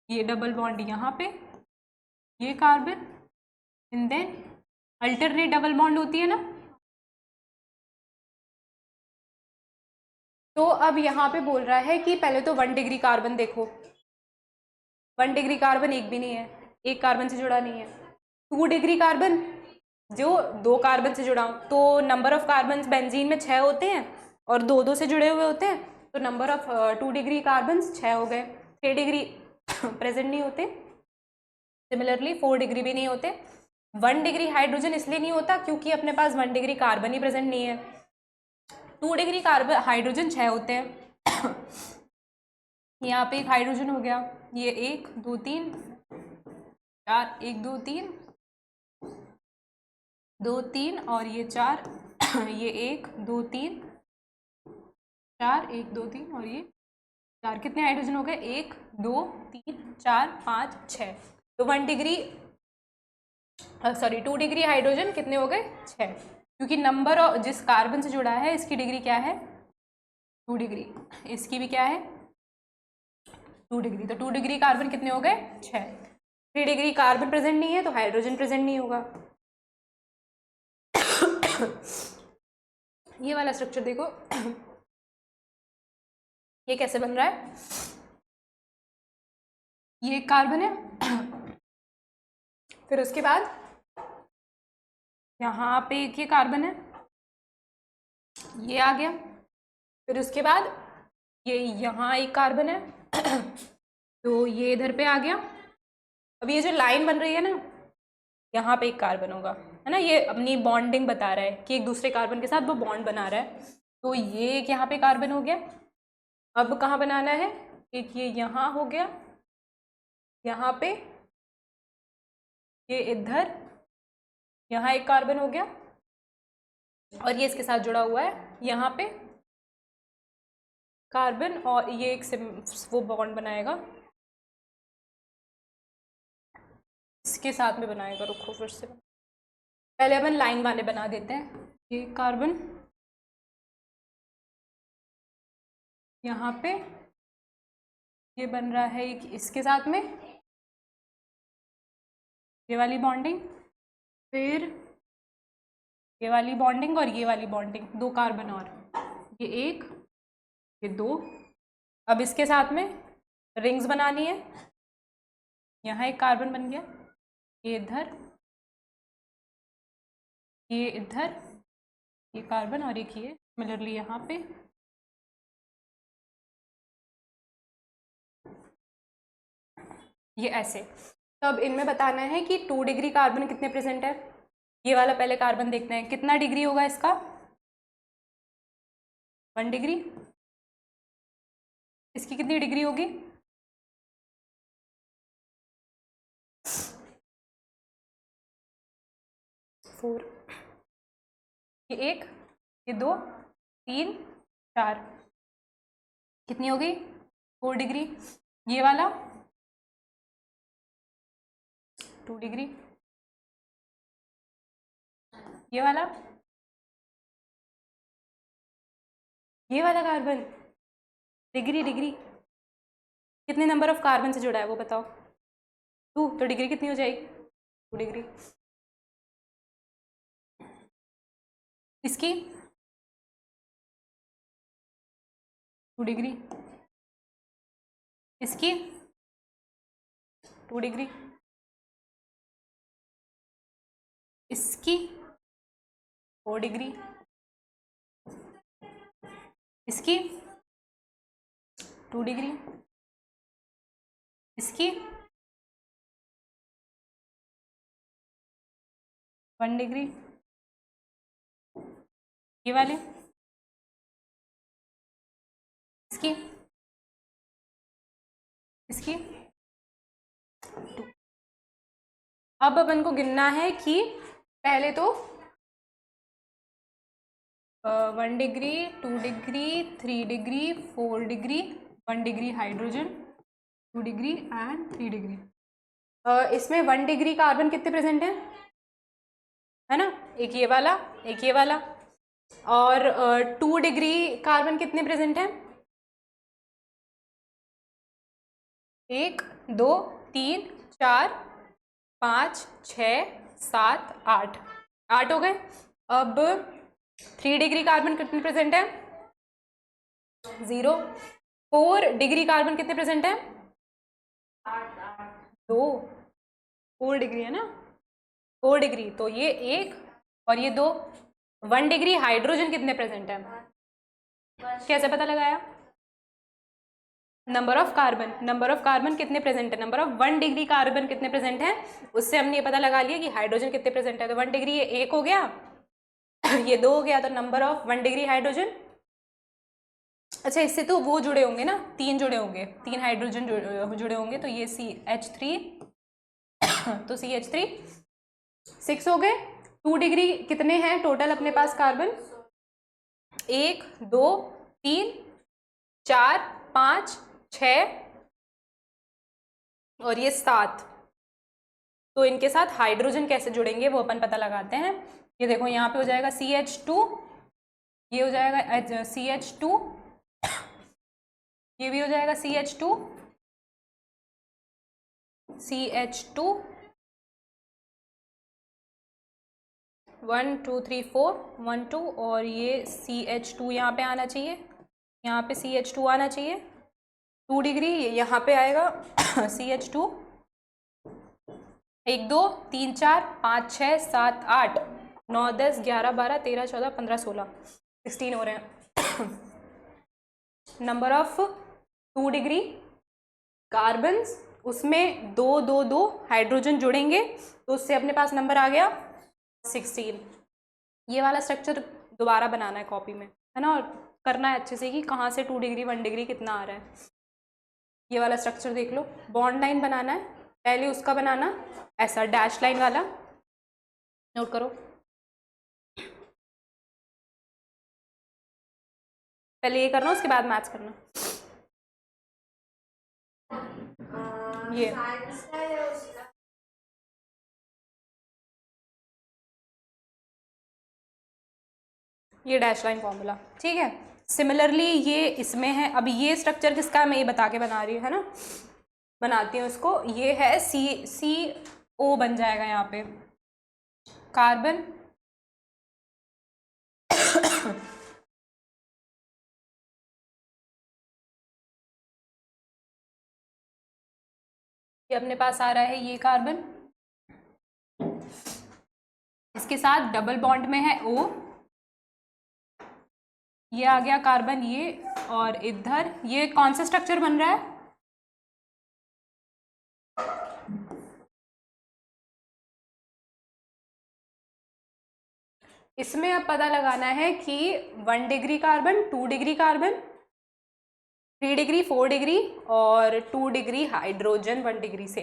ये डबल बॉन्ड यहाँ पे, ये carbon, and then alternate double bond होती है ना। तो अब यहाँ पे बोल रहा है कि पहले तो 1 डिग्री कार्बन देखो, 1 डिग्री कार्बन एक भी नहीं है, एक कार्बन से जुड़ा नहीं है। 2 डिग्री कार्बन जो 2 कार्बन से जुड़ा हो, तो नंबर ऑफ कार्बन बेंजीन में 6 होते हैं और 2 से जुड़े हुए होते हैं, तो नंबर ऑफ 2 डिग्री कार्बन 6 हो गए। 3 डिग्री प्रेजेंट नहीं होते, सिमिलरली 4 डिग्री भी नहीं होते। 1 डिग्री हाइड्रोजन इसलिए नहीं होता क्योंकि अपने पास 1 डिग्री कार्बन ही प्रेजेंट नहीं है। 2 डिग्री कार्बन हाइड्रोजन 6 होते हैं। यहाँ पे एक हाइड्रोजन हो गया, ये 1 2 3 4, 1 2 3 2 3, और ये 4, ये 1 2 3 4, 1 2 3, और ये 4। कितने हाइड्रोजन हो गए? 1 2 3 4 5 6। तो 1 डिग्री सॉरी 2 डिग्री हाइड्रोजन कितने हो गए? 6, क्योंकि नंबर जिस कार्बन से जुड़ा है इसकी डिग्री क्या है? 2 डिग्री, इसकी भी क्या है? 2 डिग्री। तो 2 डिग्री कार्बन कितने हो गए? 6। 3 डिग्री कार्बन प्रेजेंट नहीं है तो हाइड्रोजन प्रेजेंट नहीं होगा। ये वाला स्ट्रक्चर देखो, ये कैसे बन रहा है? ये एक कार्बन है, फिर उसके बाद यहाँ पे एक ये कार्बन है, ये आ गया, फिर उसके बाद ये यहाँ एक कार्बन है, तो ये इधर पे आ गया। अब ये जो लाइन बन रही है ना, यहाँ पे एक कार्बन होगा, है ना, ये अपनी बॉन्डिंग बता रहा है कि एक दूसरे कार्बन के साथ वो बॉन्ड बना रहा है। तो ये एक यहाँ पे कार्बन हो गया। अब कहाँ बनाना है? एक ये यहाँ हो गया, यहाँ पे, ये इधर, यहाँ एक कार्बन हो गया, और ये इसके साथ जुड़ा हुआ है यहाँ पे कार्बन, और ये एक वो बॉन्ड बनाएगा इसके साथ में बनाएगा। रुको फिर से, पहले अपन लाइन वाले बना देते हैं। ये कार्बन यहाँ पे, ये बन रहा है एक इसके साथ में, ये वाली बॉन्डिंग, फिर ये वाली बॉन्डिंग और ये वाली बॉन्डिंग, 2 कार्बन और, ये 1, ये 2। अब इसके साथ में रिंग्स बनानी है। यहाँ एक कार्बन बन गया, ये इधर, ये इधर, ये कार्बन और एक ये सिमिलरली यहाँ पे। ये ऐसे। तो अब इनमें बताना है कि 2 डिग्री कार्बन कितने प्रेजेंट है। ये वाला पहले कार्बन देखते हैं कितना डिग्री होगा इसका, 1 डिग्री। इसकी कितनी डिग्री होगी, 4। ये 1, ये 2, 3, 4, कितनी हो गई, 4 डिग्री। ये वाला 2 डिग्री, ये वाला कार्बन, डिग्री डिग्री कितने नंबर ऑफ कार्बन से जुड़ा है वो बताओ, 2, तो डिग्री कितनी हो जाएगी, 2 डिग्री। इसकी 2 डिग्री, इसकी 2 डिग्री, इसकी 4 डिग्री, इसकी 2 डिग्री, इसकी 1 डिग्री, ये वाले इसकी 2। अब अपन को गिनना है कि पहले तो 1 degree, 2 degree, 3 degree, 4 degree, 1 degree hydrogen, 2 degree and 3 degree. इसमें 1 डिग्री कार्बन कितने प्रेजेंट हैं, है ना, एक ये वाला, एक ये वाला। और 2 डिग्री कार्बन कितने प्रेजेंट हैं, 1, 2, 3, 4, 5, 6, 7, 8, 8 हो गए। अब 3 डिग्री कार्बन कितने प्रेजेंट है, 0। 4 डिग्री कार्बन कितने प्रेजेंट है, 2, 4 डिग्री है ना, 4 डिग्री, तो ये 1 और ये 2। 1 डिग्री हाइड्रोजन कितने प्रेजेंट है, कैसे पता लगाया, नंबर ऑफ कार्बन कितने प्रेजेंट है, नंबर ऑफ 1 डिग्री कार्बन कितने प्रेजेंट है, उससे हमने ये पता लगा लिया कि हाइड्रोजन कितने प्रेजेंट है। तो 1 डिग्री ये 1 हो गया, ये 2 हो गया, तो नंबर ऑफ 1 डिग्री हाइड्रोजन। अच्छा, इससे तो वो जुड़े होंगे ना, 3 जुड़े होंगे, 3 हाइड्रोजन जुड़े होंगे, तो ये CH3 तो CH3 6 हो गए। 2 डिग्री कितने हैं टोटल अपने पास कार्बन, 1, 2, 3, 4, 5, 6 और ये 7। तो इनके साथ हाइड्रोजन कैसे जुड़ेंगे वो अपन पता लगाते हैं। ये देखो यहाँ पे हो जाएगा CH2, ये हो जाएगा CH2, ये भी हो जाएगा CH2, 1 2 3 4 1 2 और ये CH2 यहाँ पे आना चाहिए, यहाँ पे CH2 आना चाहिए। 2 डिग्री यहाँ पे आएगा CH2, 1 2 3 4 5 6 7 8 9 10 11 12 13 14 15 16 16 हो रहे हैं नंबर ऑफ 2 डिग्री कार्बन्स, उसमें 2 2 2 हाइड्रोजन जुड़ेंगे तो उससे अपने पास नंबर आ गया 16। ये वाला स्ट्रक्चर दोबारा बनाना है कॉपी में, है ना, और करना है अच्छे से कि कहाँ से 2 डिग्री 1 डिग्री कितना आ रहा है। ये वाला स्ट्रक्चर देख लो, बॉन्ड लाइन बनाना है, पहले उसका बनाना ऐसा डैश लाइन वाला, नोट करो, पहले ये करना उसके बाद मैथ्स करना। ये डैश लाइन फॉर्मूला, ठीक है। सिमिलरली ये इसमें है, अब ये स्ट्रक्चर किसका मैं ये बता के बना रही हूँ, है ना, बनाती हूँ इसको। ये है CO बन जाएगा यहाँ पे, कार्बन ये अपने पास आ रहा है ये कार्बन, इसके साथ डबल बॉन्ड में है O, ये आ गया कार्बन ये, और इधर ये कौन सा स्ट्रक्चर बन रहा है? इसमें अब पता लगाना है कि 1 degree carbon, 2 degree carbon, 3 degree, 4 degree और 2 डिग्री हाइड्रोजन 1 डिग्री से।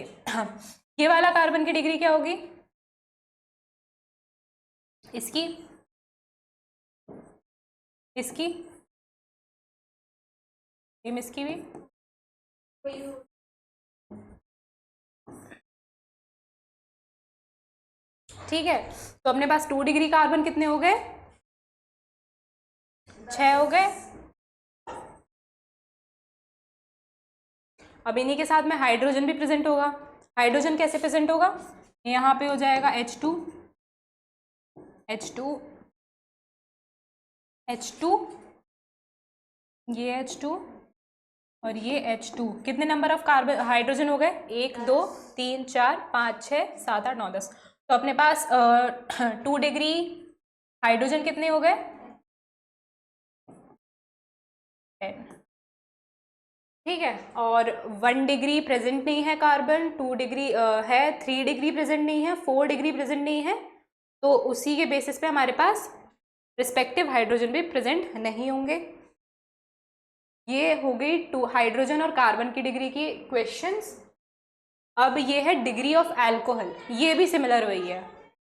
ये वाला कार्बन की डिग्री क्या होगी? इसकी, इसकी, इसकी भी ठीक है। तो अपने पास 2 डिग्री कार्बन कितने हो गए? 6 हो गए। अब इन्हीं के साथ में हाइड्रोजन भी प्रेजेंट होगा। हाइड्रोजन कैसे प्रेजेंट होगा? यहाँ पे हो जाएगा H2, H2, H2, ये H2 और ये H2। कितने नंबर ऑफ कार्बन हाइड्रोजन हो गए? 1 2 3 4 5 6 7 8 9 10। तो अपने पास 2 डिग्री हाइड्रोजन कितने हो गए? 10। ठीक है। और 1 डिग्री प्रेजेंट नहीं है कार्बन, 2 डिग्री है, 3 डिग्री प्रेजेंट नहीं है, 4 डिग्री प्रेजेंट नहीं है, तो उसी के बेसिस पे हमारे पास रिस्पेक्टिव हाइड्रोजन भी प्रेजेंट नहीं होंगे। ये हो गई 2 हाइड्रोजन और कार्बन की डिग्री की क्वेश्चंस। अब ये है डिग्री ऑफ अल्कोहल, ये भी सिमिलर वही है।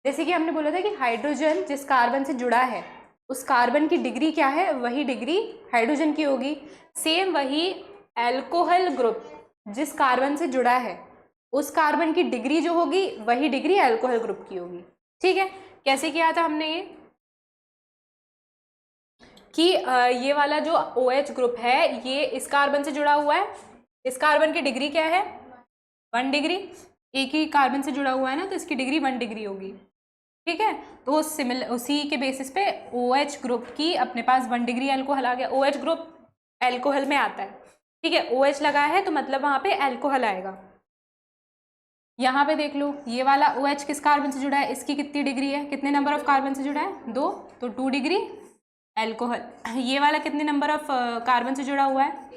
जैसे कि हमने बोला था कि हाइड्रोजन जिस कार्बन से जुड़ा है उस कार्बन की डिग्री क्या है, वही डिग्री हाइड्रोजन की होगी। सेम वही अल्कोहल ग्रुप जिस कार्बन से जुड़ा है उस कार्बन की डिग्री जो होगी वही डिग्री अल्कोहल ग्रुप की होगी। ठीक है। कैसे किया था हमने ये कि ये वाला जो OH ग्रुप है ये इस कार्बन से जुड़ा हुआ है, इस कार्बन की डिग्री क्या है? 1 डिग्री। एक ही कार्बन से जुड़ा हुआ है ना, तो इसकी डिग्री 1 डिग्री होगी। ठीक है। तो उसी के बेसिस पे OH ग्रुप की अपने पास 1 डिग्री अल्कोहल आ गया। OH ग्रुप अल्कोहल में आता है। ठीक है। OH लगा है तो मतलब वहां पे अल्कोहल आएगा। यहाँ पे देख लो ये वाला OH किस कार्बन से जुड़ा है, इसकी कितनी डिग्री है, कितने नंबर ऑफ कार्बन से जुड़ा है? 2, तो 2 डिग्री अल्कोहल। ये वाला कितने नंबर ऑफ कार्बन से जुड़ा हुआ है?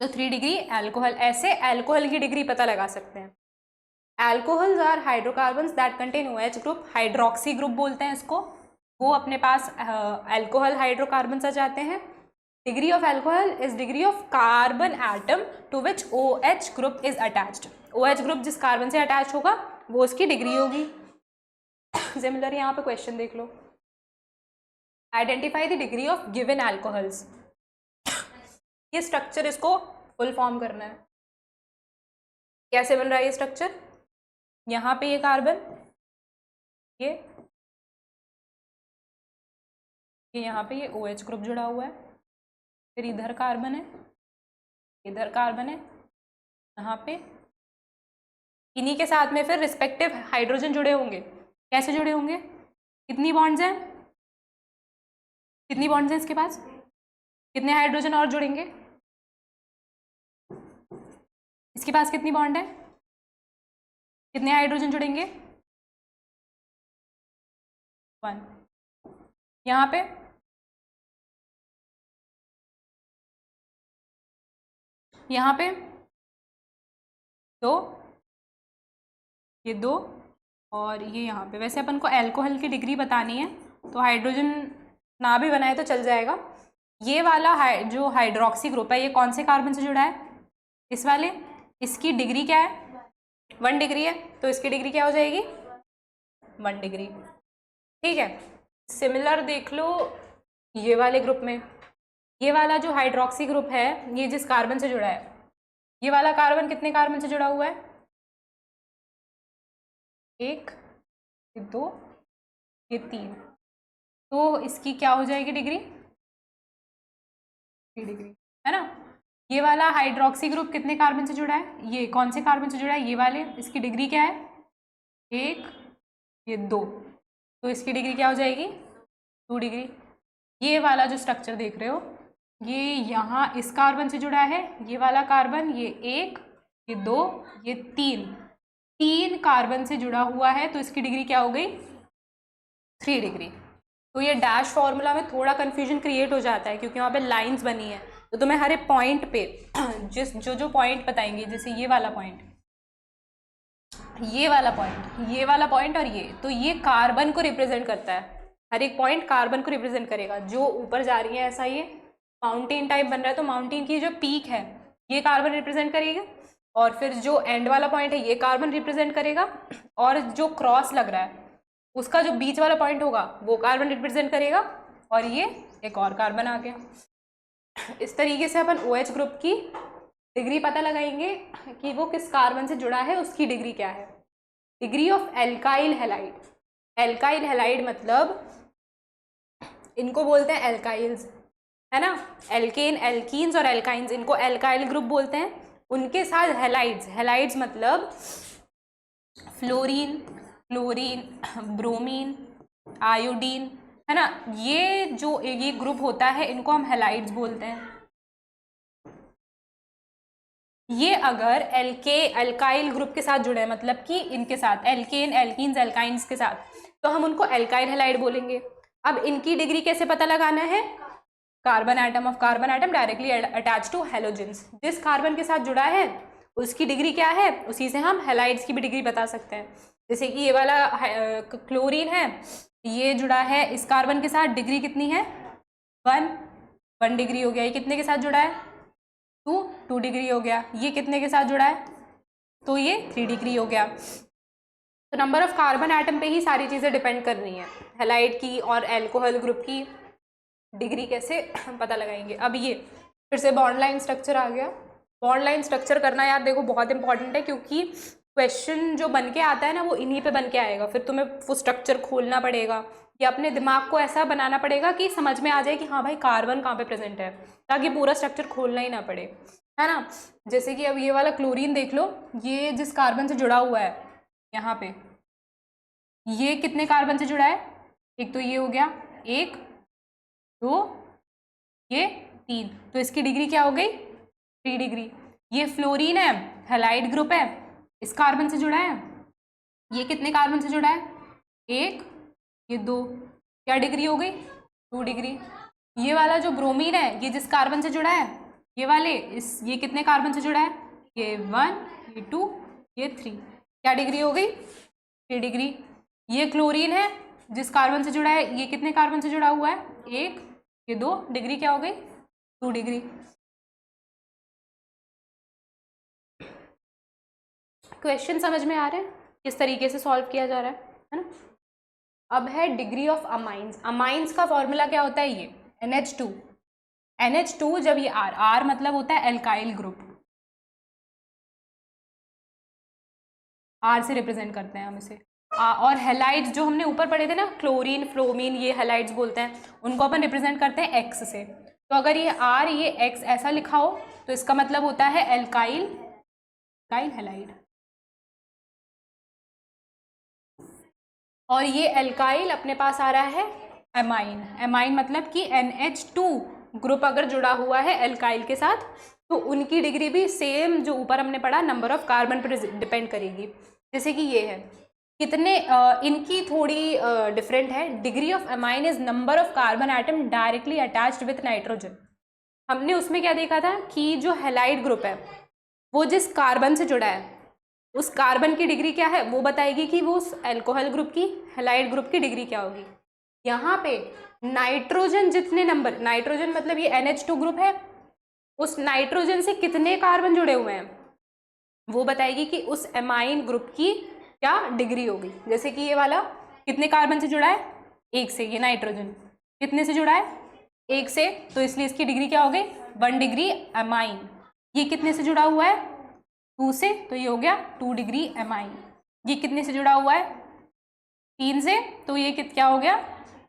तो 3 डिग्री अल्कोहल। ऐसे अल्कोहल की डिग्री पता लगा सकते हैं। Alcohols are hydrocarbons that contain OH group, hydroxy group बोलते हैं इसको। वो अपने पास अल्कोहल हाइड्रोकार्बन्स आ जाते हैं। Degree of alcohol is degree of carbon atom to which OH group is attached. OH group जिस कार्बन से अटैच होगा वो उसकी डिग्री होगी। सिमिलर यहाँ पे क्वेश्चन देख लो, identify the degree of given alcohols. ये स्ट्रक्चर इसको फुल फॉर्म करना है। कैसे बन रहा है ये स्ट्रक्चर? यहाँ पे ये कार्बन, ये यहाँ पे ये OH ग्रुप जुड़ा हुआ है, फिर इधर कार्बन है, इधर कार्बन है, यहाँ पे इन्हीं के साथ में फिर रिस्पेक्टिव हाइड्रोजन जुड़े होंगे। कैसे जुड़े होंगे? कितनी बॉन्ड्स हैं, कितनी बॉन्ड्स हैं इसके पास, कितने हाइड्रोजन और जुड़ेंगे? इसके पास कितनी बॉन्ड है, कितने हाइड्रोजन जुड़ेंगे? 1। यहाँ पे पे 2, ये 2 और ये यहाँ पे। वैसे अपन को अल्कोहल की डिग्री बतानी है तो हाइड्रोजन ना भी बनाए तो चल जाएगा। ये वाला जो हाइड्रोक्सी ग्रुप है ये कौन से कार्बन से जुड़ा है? इस वाले। इसकी डिग्री क्या है? 1 डिग्री है, तो इसकी डिग्री क्या हो जाएगी? 1 डिग्री। ठीक है। सिमिलर देख लो ये वाले ग्रुप में, ये वाला जो हाइड्रोक्सी ग्रुप है ये जिस कार्बन से जुड़ा है, ये वाला कार्बन कितने कार्बन से जुड़ा हुआ है? 1, ये 2, ये 3। तो इसकी क्या हो जाएगी डिग्री? 3 डिग्री, है ना। ये वाला हाइड्रोक्सी ग्रुप कितने कार्बन से जुड़ा है? ये कौन से कार्बन से जुड़ा है? ये वाले। इसकी डिग्री क्या है? 1, ये 2, तो इसकी डिग्री क्या हो जाएगी? 2 डिग्री। ये वाला जो स्ट्रक्चर देख रहे हो, ये यहाँ इस कार्बन से जुड़ा है, ये वाला कार्बन, ये 1, ये 2, ये 3 कार्बन से जुड़ा हुआ है, तो इसकी डिग्री क्या हो गई? 3 डिग्री। तो ये डैश फॉर्मूला में थोड़ा कन्फ्यूजन क्रिएट हो जाता है क्योंकि वहाँ पे लाइंस बनी है, तो तुम्हें हर एक पॉइंट पे जो पॉइंट बताएंगे, जैसे ये वाला पॉइंट, ये वाला पॉइंट, ये वाला पॉइंट और ये, तो ये कार्बन को रिप्रेजेंट करता है। हर एक पॉइंट कार्बन को रिप्रेजेंट करेगा। जो ऊपर जा रही है ऐसा, ये माउंटेन टाइप बन रहा है, तो माउंटेन की जो पीक है ये कार्बन रिप्रेजेंट करेगा, और फिर जो एंड वाला पॉइंट है ये कार्बन रिप्रेजेंट करेगा, और जो क्रॉस लग रहा है उसका जो बीच वाला पॉइंट होगा वो कार्बन रिप्रेजेंट करेगा, और ये एक और कार्बन आ गया। इस तरीके से अपन OH ग्रुप की डिग्री पता लगाएंगे कि वो किस कार्बन से जुड़ा है, उसकी डिग्री क्या है। Degree of alkyl halide. Alkyl halide मतलब इनको बोलते हैं एल्काइल्स, है ना। एल्केन, एल्कीन्स और एल्काइंस, इनको एल्काइल ग्रुप बोलते हैं। उनके साथ हैलाइड्स, हैलाइड्स मतलब फ्लोरीन, क्लोरीन, ब्रोमीन, आयोडीन, है ना। ये जो ये ग्रुप होता है इनको हम हैलाइड्स बोलते हैं। ये अगर एल्काइल ग्रुप के साथ जुड़े हैं, मतलब कि इनके साथ एल्केन, एल्कीन्स, एल्काइंस के साथ, तो हम उनको एल्काइल हैलाइड बोलेंगे। अब इनकी डिग्री कैसे पता लगाना है? Carbon atom of carbon atom directly attach to halogens. जिस कार्बन के साथ जुड़ा है उसकी डिग्री क्या है, उसी से हम हैलाइड्स की भी डिग्री बता सकते हैं। जैसे कि ये वाला क्लोरीन है, ये जुड़ा है इस कार्बन के साथ, डिग्री कितनी है? 1 डिग्री हो गया। ये कितने के साथ जुड़ा है? 2 डिग्री हो गया। ये कितने के साथ जुड़ा है? तो ये 3 डिग्री हो गया। तो नंबर ऑफ कार्बन एटम पे ही सारी चीज़ें डिपेंड कर रही हैं। हैलाइड की और एल्कोहल ग्रुप की डिग्री कैसे पता लगाएंगे। अब ये फिर से बॉन्ड लाइन स्ट्रक्चर आ गया। बॉन्ड लाइन स्ट्रक्चर करना यार देखो बहुत इंपॉर्टेंट है, क्योंकि क्वेश्चन जो बन के आता है ना वो इन्हीं पे बन के आएगा। फिर तुम्हें वो स्ट्रक्चर खोलना पड़ेगा या अपने दिमाग को ऐसा बनाना पड़ेगा कि समझ में आ जाए कि हाँ भाई कार्बन कहाँ पे प्रेजेंट है, ताकि पूरा स्ट्रक्चर खोलना ही ना पड़े, है ना। जैसे कि अब ये वाला क्लोरीन देख लो, ये जिस कार्बन से जुड़ा हुआ है यहाँ पे, ये कितने कार्बन से जुड़ा है? एक तो ये हो गया 1, 2, ये 3, तो इसकी डिग्री क्या हो गई? 3 डिग्री। ये फ्लोरीन है, हैलाइड ग्रुप है, इस कार्बन से जुड़ा है। ये कितने कार्बन से जुड़ा है? 1, ये 2, क्या डिग्री हो गई? 2 डिग्री। ये वाला जो ब्रोमीन है, ये जिस कार्बन से जुड़ा है, ये वाले ये कितने कार्बन से जुड़ा है? ये 1, ये 2, ये 3, क्या डिग्री हो गई? 3 डिग्री। ये क्लोरीन है, जिस कार्बन से जुड़ा है, ये कितने कार्बन से जुड़ा हुआ है? 1, ये 2, डिग्री क्या हो गई? 2 डिग्री। क्वेश्चन समझ में आ रहे हैं किस तरीके से सॉल्व किया जा रहा है ना। अब है डिग्री ऑफ अमाइंस। अमाइंस का फॉर्मूला क्या होता है? ये NH2। NH2 जब ये R मतलब होता है एल्काइल ग्रुप, R से रिप्रेजेंट करते हैं हम इसे। और हैलाइड्स जो हमने ऊपर पढ़े थे ना, क्लोरीन, फ्लोमीन, ये हैलाइड्स बोलते हैं, उनको अपन रिप्रेजेंट करते हैं X से। तो अगर ये R, ये X ऐसा लिखा हो तो इसका मतलब होता है एल्काइल हैलाइड। और ये एल्काइल अपने पास आ रहा है एमाइन। एमाइन मतलब कि NH2 ग्रुप अगर जुड़ा हुआ है एल्काइल के साथ तो उनकी डिग्री भी सेम जो ऊपर हमने पढ़ा नंबर ऑफ कार्बन पर डिपेंड करेगी। जैसे कि ये है, कितने इनकी थोड़ी डिफरेंट है। Degree of amine is number of carbon atom directly attached with nitrogen. हमने उसमें क्या देखा था कि जो हैलाइड ग्रुप है वो जिस कार्बन से जुड़ा है उस कार्बन की डिग्री क्या है वो बताएगी कि वो उस एल्कोहल ग्रुप की, हैलाइड ग्रुप की डिग्री क्या होगी। यहाँ पे नाइट्रोजन जितने नंबर, नाइट्रोजन मतलब ये NH2 ग्रुप है, उस नाइट्रोजन से कितने कार्बन जुड़े हुए हैं वो बताएगी कि उस एमाइन ग्रुप की क्या डिग्री होगी। जैसे कि ये वाला कितने कार्बन से जुड़ा है? 1 से। ये नाइट्रोजन कितने से जुड़ा है? 1 से, तो इसलिए इसकी डिग्री क्या हो गई? 1 डिग्री एमाइन। ये कितने से जुड़ा हुआ है? 2 से, तो ये हो गया 2 डिग्री एमाइन। ये कितने से जुड़ा हुआ है? 3 से, तो ये क्या हो गया?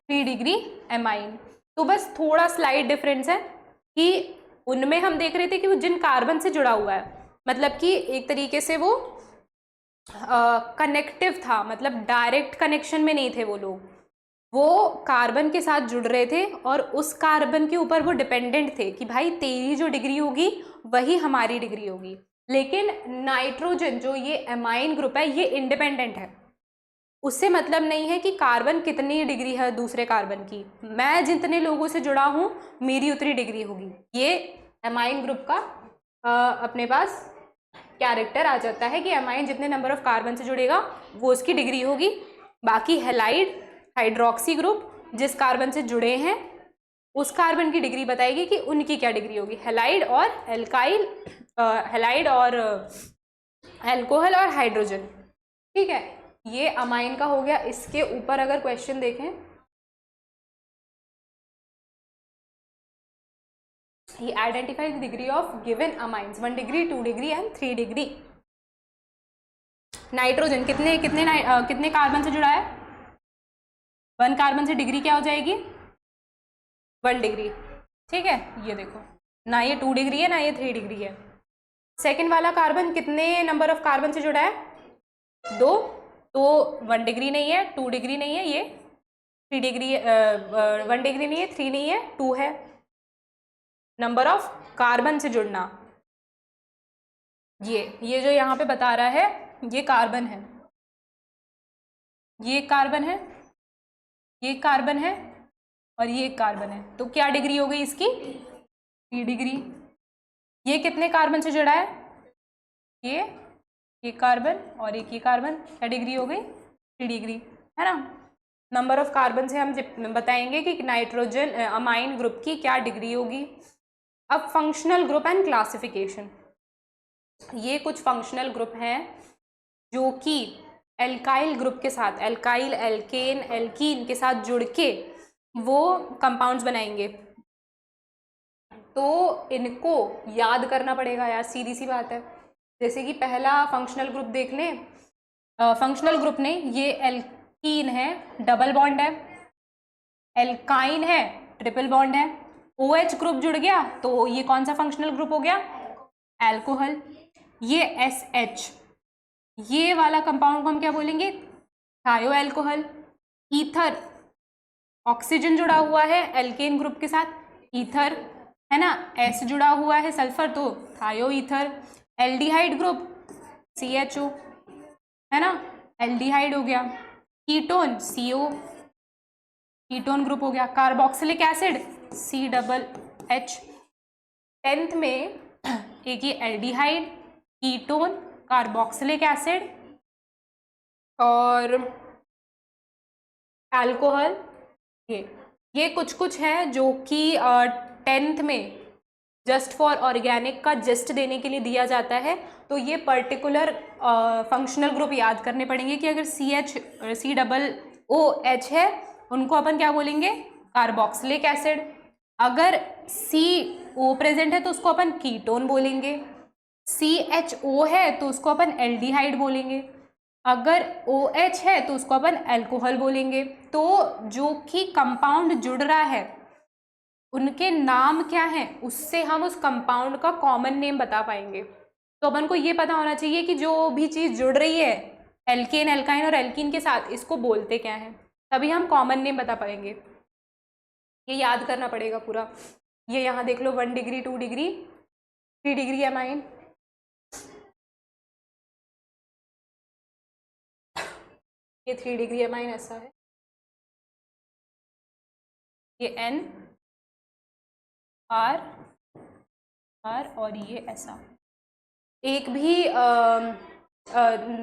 3 डिग्री एमाइन। तो बस थोड़ा स्लाइड डिफरेंस है कि उनमें हम देख रहे थे कि वो जिन कार्बन से जुड़ा हुआ है, मतलब कि एक तरीके से वो कनेक्टिव था, मतलब डायरेक्ट कनेक्शन में नहीं थे वो लोग, वो कार्बन के साथ जुड़ रहे थे और उस कार्बन के ऊपर वो डिपेंडेंट थे कि भाई तेरी जो डिग्री होगी वही हमारी डिग्री होगी। लेकिन नाइट्रोजन जो ये एमाइन ग्रुप है ये इंडिपेंडेंट है, उससे मतलब नहीं है कि कार्बन कितनी डिग्री है दूसरे कार्बन की, मैं जितने लोगों से जुड़ा हूँ मेरी उतनी डिग्री होगी। ये एमाइन ग्रुप का अपने पास कैरेक्टर आ जाता है कि एमाइन जितने नंबर ऑफ कार्बन से जुड़ेगा वो उसकी डिग्री होगी। बाकी हेलाइड हाइड्रोक्सी ग्रुप जिस कार्बन से जुड़े हैं उस कार्बन की डिग्री बताएगी कि उनकी क्या डिग्री होगी। हेलाइड और एल्काइल, हेलाइड और एल्कोहल और हाइड्रोजन, ठीक है, ये अमाइन का हो गया। इसके ऊपर अगर क्वेश्चन देखें, he identifies the degree of given amines 1 degree 2 degree and 3 degree। Nitrogen कितने कार्बन से जुड़ा है, 1 कार्बन से डिग्री क्या हो जाएगी 1 डिग्री, ठीक है। ये देखो ना ये 2 डिग्री है ना ये 3 डिग्री है। सेकंड वाला कार्बन कितने नंबर ऑफ कार्बन से जुड़ा है 2, तो 1 डिग्री नहीं है 2 डिग्री नहीं है, ये 3 डिग्री 1 डिग्री नहीं है 3 नहीं है 2 है। नंबर ऑफ कार्बन से जुड़ना, ये जो यहाँ पे बता रहा है ये कार्बन है, ये कार्बन है, ये कार्बन है और ये कार्बन है, तो क्या डिग्री हो गई इसकी 3 डिग्री। ये कितने कार्बन से जुड़ा है, ये कार्बन और एक ये कार्बन, क्या डिग्री हो गई 3 डिग्री, है ना। नंबर ऑफ कार्बन से हम बताएंगे कि नाइट्रोजन अमाइन ग्रुप की क्या डिग्री होगी। अब फंक्शनल ग्रुप एंड क्लासिफिकेशन, ये कुछ फंक्शनल ग्रुप हैं जो कि एल्काइल ग्रुप के साथ, एल्काइल एल्केन एल्कीन के साथ जुड़ के वो कंपाउंड्स बनाएंगे। तो इनको याद करना पड़ेगा यार, सीधी सी बात है। जैसे कि पहला फंक्शनल ग्रुप देख लें, फंक्शनल ग्रुप ने ये एल्कीन है डबल बॉन्ड है, एल्काइन है ट्रिपल बॉन्ड है, OH ग्रुप जुड़ गया तो ये कौन सा फंक्शनल ग्रुप हो गया एल्कोहल। ये SH, ये वाला कंपाउंड को हम क्या बोलेंगे थायो एल्कोहल। ईथर, ऑक्सीजन जुड़ा हुआ है एल्केन ग्रुप के साथ, ईथर है ना, S जुड़ा हुआ है सल्फर तो थायो ईथर। एल्डिहाइड ग्रुप CHO है ना, एल्डिहाइड हो गया। कीटोन CO, कीटोन ग्रुप हो गया। Carboxylic acid CH। 10th में एक ये एल्डिहाइड, कीटोन, कार्बोक्सिलिक एसिड और अल्कोहल, ये कुछ है जो कि 10th में जस्ट फॉर ऑर्गेनिक का जस्ट देने के लिए दिया जाता है। तो ये पर्टिकुलर फंक्शनल ग्रुप याद करने पड़ेंगे कि अगर COOH है उनको अपन क्या बोलेंगे कार्बोक्सिलिक एसिड, अगर CO प्रेजेंट है तो उसको अपन कीटोन बोलेंगे, CHO है तो उसको अपन एल्डिहाइड बोलेंगे, अगर OH है तो उसको अपन अल्कोहल बोलेंगे। तो जो कि कंपाउंड जुड़ रहा है उनके नाम क्या है उससे हम उस कंपाउंड का कॉमन नेम बता पाएंगे। तो अपन को ये पता होना चाहिए कि जो भी चीज़ जुड़ रही है एल्केन एल्काइन और एल्कीन के साथ इसको बोलते क्या है, तभी हम कॉमन नेम बता पाएंगे। ये याद करना पड़ेगा पूरा। ये यहाँ देख लो 1 डिग्री 2 डिग्री 3 डिग्री एमाइन, ये 3 डिग्री एमाइन ऐसा है, ये N R और ये ऐसा। एक भी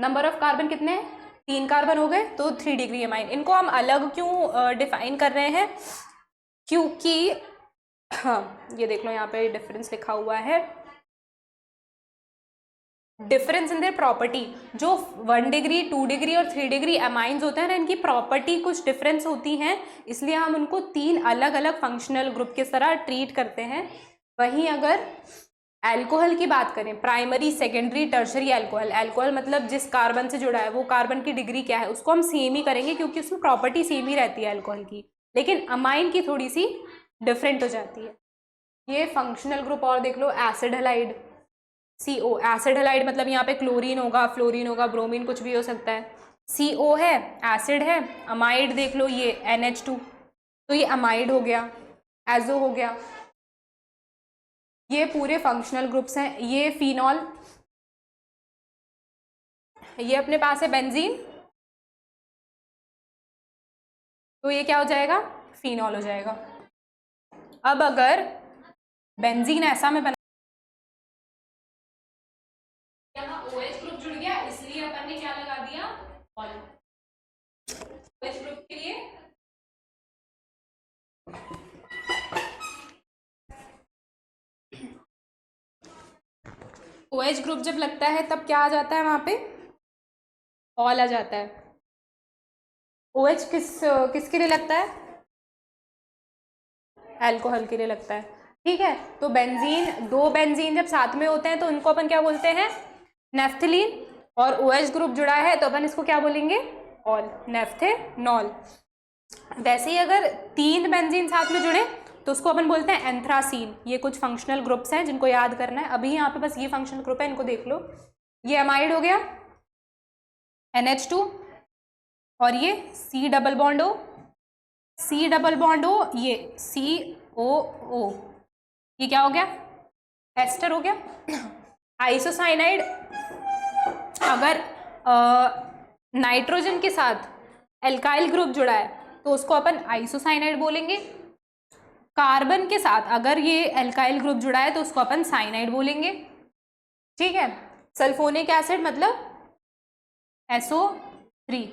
नंबर ऑफ कार्बन कितने हैं 3 कार्बन हो गए तो 3 डिग्री एमाइन। इनको हम अलग क्यों डिफाइन कर रहे हैं, क्योंकि हाँ ये देख लो यहाँ पे डिफरेंस लिखा हुआ है, डिफरेंस इन देयर प्रॉपर्टी। जो 1 डिग्री 2 डिग्री और 3 डिग्री एमाइंस होते हैं ना इनकी प्रॉपर्टी कुछ डिफरेंस होती हैं, इसलिए हम उनको 3 अलग अलग फंक्शनल ग्रुप की तरह ट्रीट करते हैं। वहीं अगर अल्कोहल की बात करें, primary secondary tertiary alcohol, alcohol मतलब जिस कार्बन से जुड़ा है वो कार्बन की डिग्री क्या है उसको हम सेम ही करेंगे क्योंकि उसमें प्रॉपर्टी सेम ही रहती है अल्कोहल की, लेकिन अमाइन की थोड़ी सी डिफरेंट हो जाती है। ये फंक्शनल ग्रुप और देख लो, acid halide CO, acid halide मतलब यहाँ पे क्लोरीन होगा, फ्लोरीन होगा, ब्रोमीन कुछ भी हो सकता है। CO है, एसिड है, अमाइड देख लो ये NH2, तो ये अमाइड हो गया, एजो हो गया। ये पूरे फंक्शनल ग्रुप्स हैं। ये फिनॉल, ये अपने पास है बेंजीन, तो ये क्या हो जाएगा, फिनॉल हो जाएगा। अब अगर बेंजीन ऐसा में बना, यहाँ OH ग्रुप जुड़ गया, इसलिए अपन ने क्या लगा दिया, ऑल। OH ग्रुप के लिए OH ग्रुप जब लगता है तब क्या आ जाता है, वहां पे ऑल आ जाता है। OH किसके लिए लगता है, अल्कोहल के लिए लगता है। ठीक है, तो बेंजीन, दो बेंजीन जब साथ में होते हैं तो उनको अपन क्या बोलते हैं, नेफ्थलीन। और OH ग्रुप जुड़ा है तो अपन इसको क्या बोलेंगे, ऑल, नेफ्थेनॉल। वैसे ही अगर 3 बेंजीन साथ में जुड़े तो उसको अपन बोलते हैं एंथ्रासीन। ये कुछ फंक्शनल ग्रुप्स हैं जिनको याद करना है। अभी यहाँ पे बस ये फंक्शनल ग्रुप है, इनको देख लो। ये अमाइड हो गया, NH2, और ये C double bond O, C double bond O, ये COO, ये क्या हो गया, एस्टर हो गया। आइसोसाइनाइड, अगर नाइट्रोजन के साथ एल्काइल ग्रुप जुड़ा है तो उसको अपन आइसोसाइनाइड बोलेंगे। कार्बन के साथ अगर ये एल्काइल ग्रुप जुड़ा है तो उसको अपन साइनाइड बोलेंगे। ठीक है, सल्फोनिक एसिड मतलब SO3,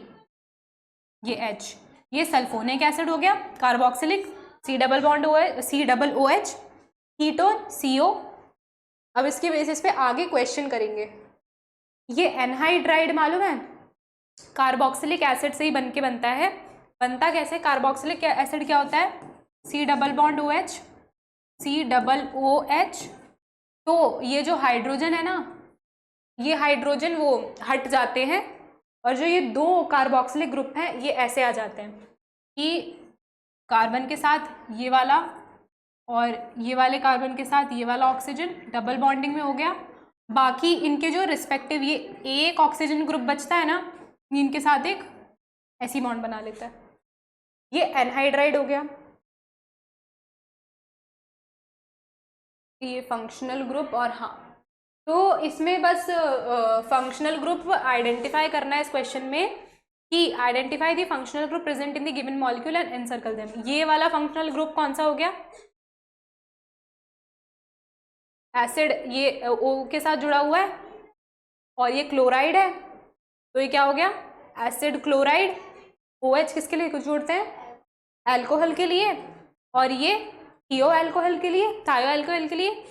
ये H, ये सल्फोनिक एसिड हो गया। Carboxylic, C double bond C double OH, ketone CO। अब इसके बेसिस पे आगे क्वेश्चन करेंगे। ये एनहाइड्राइड मालूम है, कार्बोक्सिलिक एसिड से ही बनता है। बनता कैसे, कार्बोक्सिलिक एसिड क्या होता है, C double bond OH, C double OH। तो ये जो हाइड्रोजन है ना, ये हाइड्रोजन वो हट जाते हैं और जो ये 2 कार्बोक्सिलिक ग्रुप हैं ये ऐसे आ जाते हैं कि कार्बन के साथ ये वाला और ये वाले कार्बन के साथ ये वाला ऑक्सीजन डबल बॉन्डिंग में हो गया। बाकी इनके जो रिस्पेक्टिव ये एक ऑक्सीजन ग्रुप बचता है ना, इनके साथ एक ऐसी बॉन्ड बना लेता है, ये एनहाइड्राइड हो गया। ये फंक्शनल ग्रुप। और हाँ, तो इसमें बस फंक्शनल ग्रुप आइडेंटिफाई करना है इस क्वेश्चन में कि identify the functional group present in the given molecule and encircle them. ये वाला फंक्शनल ग्रुप कौन सा हो गया, एसिड, ये O के साथ जुड़ा हुआ है और ये क्लोराइड है, तो ये क्या हो गया, एसिड क्लोराइड। OH किसके लिए कुछ जोड़ते हैं, अल्कोहल के लिए, और ये थियो अल्कोहल के लिए, थायो अल्कोहल के लिए।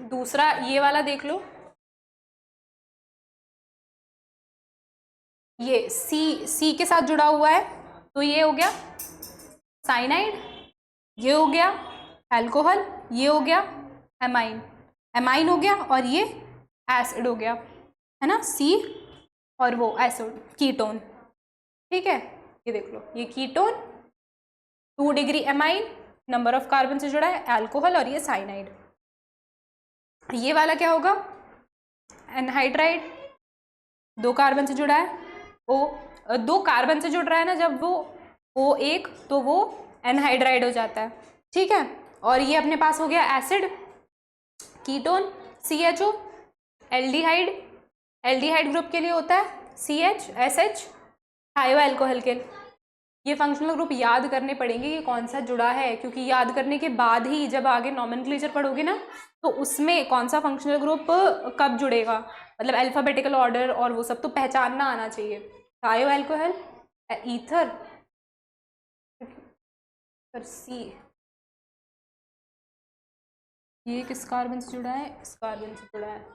दूसरा ये वाला देख लो, ये C के साथ जुड़ा हुआ है, तो ये हो गया साइनाइड, ये हो गया अल्कोहल, ये हो गया एमाइन, एमाइन हो गया, और ये एसिड हो गया, है ना, C और वो एसिड, कीटोन। ठीक है, ये देख लो, ये ketone 2 degree amine, number of carbon से जुड़ा है, अल्कोहल, और ये साइनाइड। ये वाला क्या होगा, एनहाइड्राइड, 2 कार्बन से जुड़ा है, O 2 कार्बन से जुड़ रहा है ना जब वो O1, तो वो एनहाइड्राइड हो जाता है। ठीक है, और ये अपने पास हो गया acid, ketone CHO, aldehyde, aldehyde group के लिए होता है CH SH, थायो अल्कोहल के। ये फंक्शनल ग्रुप याद करने पड़ेंगे कि कौन सा जुड़ा है, क्योंकि याद करने के बाद ही जब आगे नॉमेनक्लेचर पढ़ोगे ना तो उसमें कौन सा फंक्शनल ग्रुप कब जुड़ेगा, मतलब अल्फाबेटिकल ऑर्डर और वो सब तो पहचानना आना चाहिए। थायो अल्कोहल, ईथर, C, ये किस कार्बन से जुड़ा है, इस कार्बन से जुड़ा है,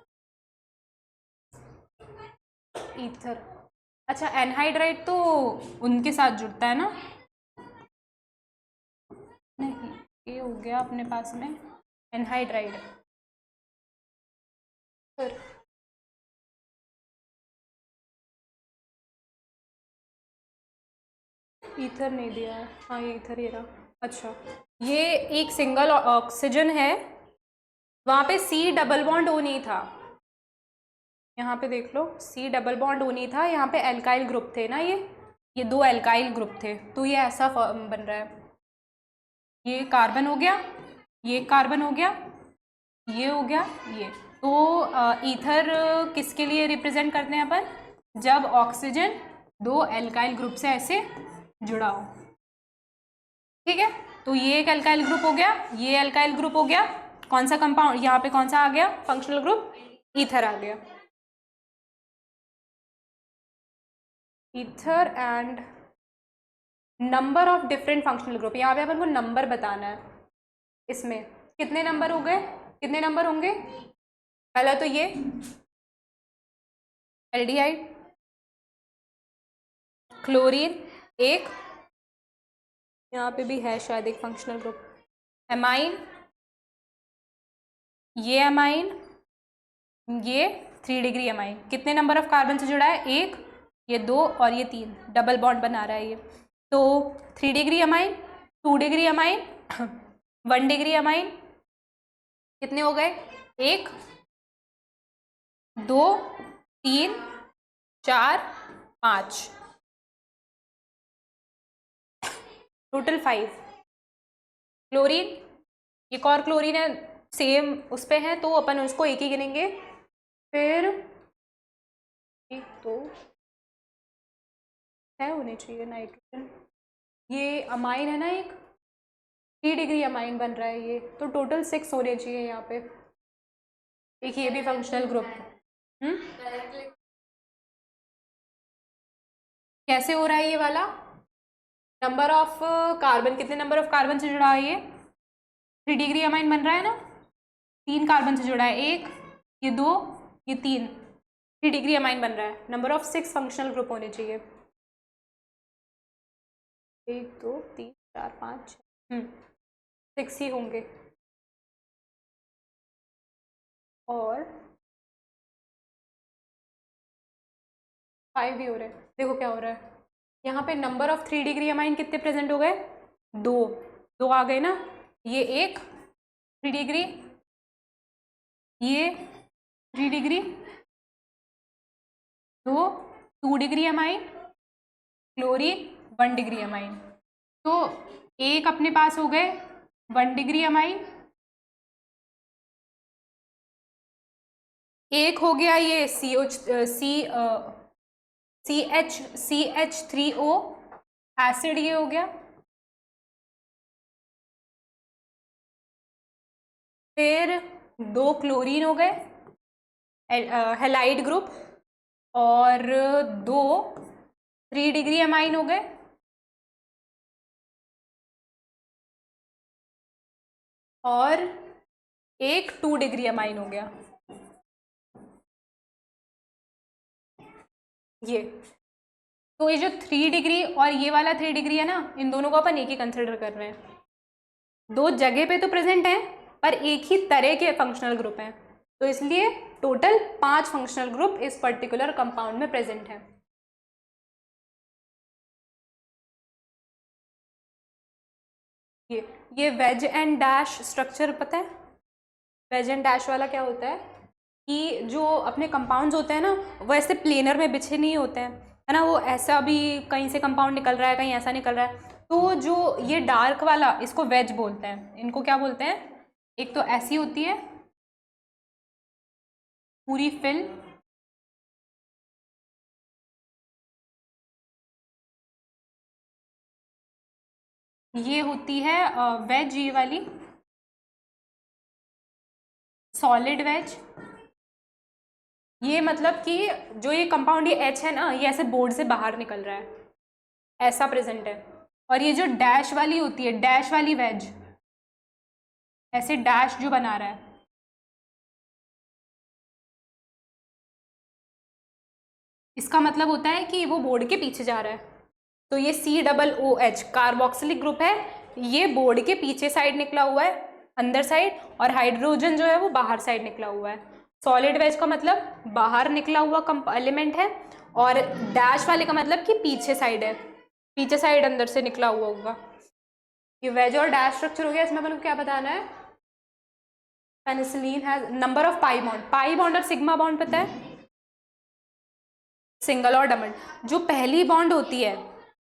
ईथर। अच्छा, एनहाइड्राइड तो उनके साथ जुड़ता है ना, नहीं, ये हो गया अपने पास में एनहाइड्राइड। फिर ईथर नहीं दिया है, हाँ ये ईथर, ये रहा। अच्छा, ये एक सिंगल ऑक्सीजन है, वहाँ पे C डबल बॉन्ड O नहीं था, यहाँ पे देख लो, C डबल बॉन्ड O नहीं था, यहाँ पे एल्काइल ग्रुप थे ना, ये 2 एल्काइल ग्रुप थे, तो ये ऐसा बन रहा है। ये कार्बन हो गया, ये कार्बन हो गया, ये हो गया, ये। तो ईथर किसके लिए रिप्रेजेंट करते हैं अपन? जब ऑक्सीजन 2 एल्काइल ग्रुप से ऐसे जुड़ा हो, ठीक है। तो ये एक एल्काइल ग्रुप हो गया, ये एल्काइल ग्रुप हो गया। कौन सा कंपाउंड यहाँ पे, कौन सा आ गया फंक्शनल ग्रुप? ईथर आ गया। Ether and number of different functional group, यहाँ पे अपन को नंबर बताना है। इसमें कितने नंबर हो गए, कितने नंबर होंगे? पहला तो ये एल्डिहाइड, क्लोरीन एक, यहाँ पे भी है शायद एक फंक्शनल ग्रुप, एमाइन, ये एमाइन, ये 3 डिग्री एमाइन। कितने नंबर ऑफ कार्बन से जुड़ा है? 1, ये 2 और ये 3, डबल बॉन्ड बना रहा है ये। तो 3 degree amine, 2 degree amine, 1 degree amine, कितने हो गए? 1, 2, 3, 4, 5, टोटल 5। क्लोरीन, एक और क्लोरीन है सेम उस पे है, तो अपन उसको एक ही गिनेंगे। फिर 1 2 है होने चाहिए नाइट्रोजन, ये अमाइन है ना, एक 3 डिग्री अमाइन बन रहा है ये, तो टोटल 6 होने चाहिए यहाँ पे। एक ये भी फंक्शनल ग्रुप है। कैसे हो रहा है ये वाला? नंबर ऑफ कार्बन, कितने नंबर ऑफ कार्बन से जुड़ा है ये? 3 डिग्री अमाइन बन रहा है ना, 3 कार्बन से जुड़ा है, 1, ये 2, ये 3, 3 डिग्री अमाइन बन रहा है। नंबर ऑफ 6 फंक्शनल ग्रुप होने चाहिए, 1 2 3 4 5 6 ही होंगे। और 5 भी हो रहे हैं। देखो क्या हो रहा है यहाँ पे, नंबर ऑफ 3 डिग्री अमाइन कितने प्रेजेंट हो गए? 2 आ गए ना, ये 1 3 डिग्री, ये 3 degree, 2 degree amine, chlorine 1 degree amine. तो एक अपने पास हो गए 1 डिग्री अमाइन, एक हो गया ये CH3O एसिड, ये हो गया। फिर 2 क्लोरीन हो गए हेलाइड ग्रुप, और 2 3 डिग्री अमाइन हो गए, और एक 2 डिग्री अमाइन हो गया ये। तो ये जो 3 डिग्री और ये वाला 3 डिग्री है ना, इन दोनों को अपन एक ही कंसिडर कर रहे हैं। 2 जगह पे तो प्रेजेंट हैं, पर एक ही तरह के फंक्शनल ग्रुप हैं, तो इसलिए टोटल 5 फंक्शनल ग्रुप इस पर्टिकुलर कंपाउंड में प्रेजेंट हैं। ये वेज एंड डैश स्ट्रक्चर पता है? वेज एंड डैश वाला क्या होता है कि जो अपने कंपाउंड्स होते हैं ना, वो ऐसे प्लेनर में बिछे नहीं होते हैं, है ना, वो ऐसा भी कहीं से कंपाउंड निकल रहा है, कहीं ऐसा निकल रहा है। तो जो ये डार्क वाला, इसको वेज बोलते हैं। इनको क्या बोलते हैं? एक तो ऐसी होती है पूरी फिल्म, ये होती है वेज, ये वाली सॉलिड वेज। ये मतलब कि जो ये कंपाउंड ये H है ना, ये ऐसे बोर्ड से बाहर निकल रहा है, ऐसा प्रेजेंट है। और ये जो डैश वाली होती है, डैश वाली वेज, ऐसे डैश जो बना रहा है, इसका मतलब होता है कि वो बोर्ड के पीछे जा रहा है। तो ये COOH कार्बोक्सिलिक ग्रुप है, ये बोर्ड के पीछे साइड निकला हुआ है, अंदर साइड, और हाइड्रोजन जो है वो बाहर साइड निकला हुआ है। सॉलिड वेज का मतलब बाहर निकला हुआ एलिमेंट है, और डैश वाले का मतलब कि पीछे साइड है, पीछे साइड अंदर से निकला हुआ होगा। ये वेज और डैश स्ट्रक्चर हो गया। इसमें अपन को क्या बताना है? Penicillin has number of pi bond और सिग्मा बॉन्ड पता है? सिंगल और डबल। जो पहली बॉन्ड होती है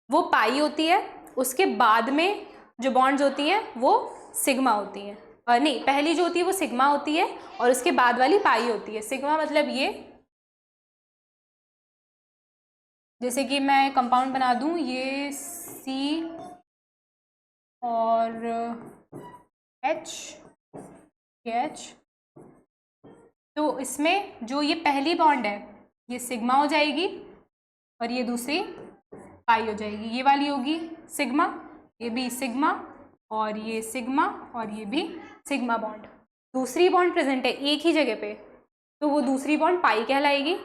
वो पाई होती है, उसके बाद में जो बॉन्ड्स होती हैं वो सिग्मा होती हैं। नहीं, पहली जो होती है वो सिग्मा होती है और उसके बाद वाली पाई होती है। सिग्मा मतलब ये, जैसे कि मैं कंपाउंड बना दूं, ये सी और एच, तो इसमें जो ये पहली बॉन्ड है ये सिग्मा हो जाएगी और ये दूसरी पाई हो जाएगी। ये वाली होगी सिग्मा, ये भी सिग्मा और ये सिग्मा और ये भी सिग्मा बॉन्ड। दूसरी बॉन्ड प्रेजेंट है एक ही जगह पे, तो वो दूसरी बॉन्ड पाई कहलाएगी।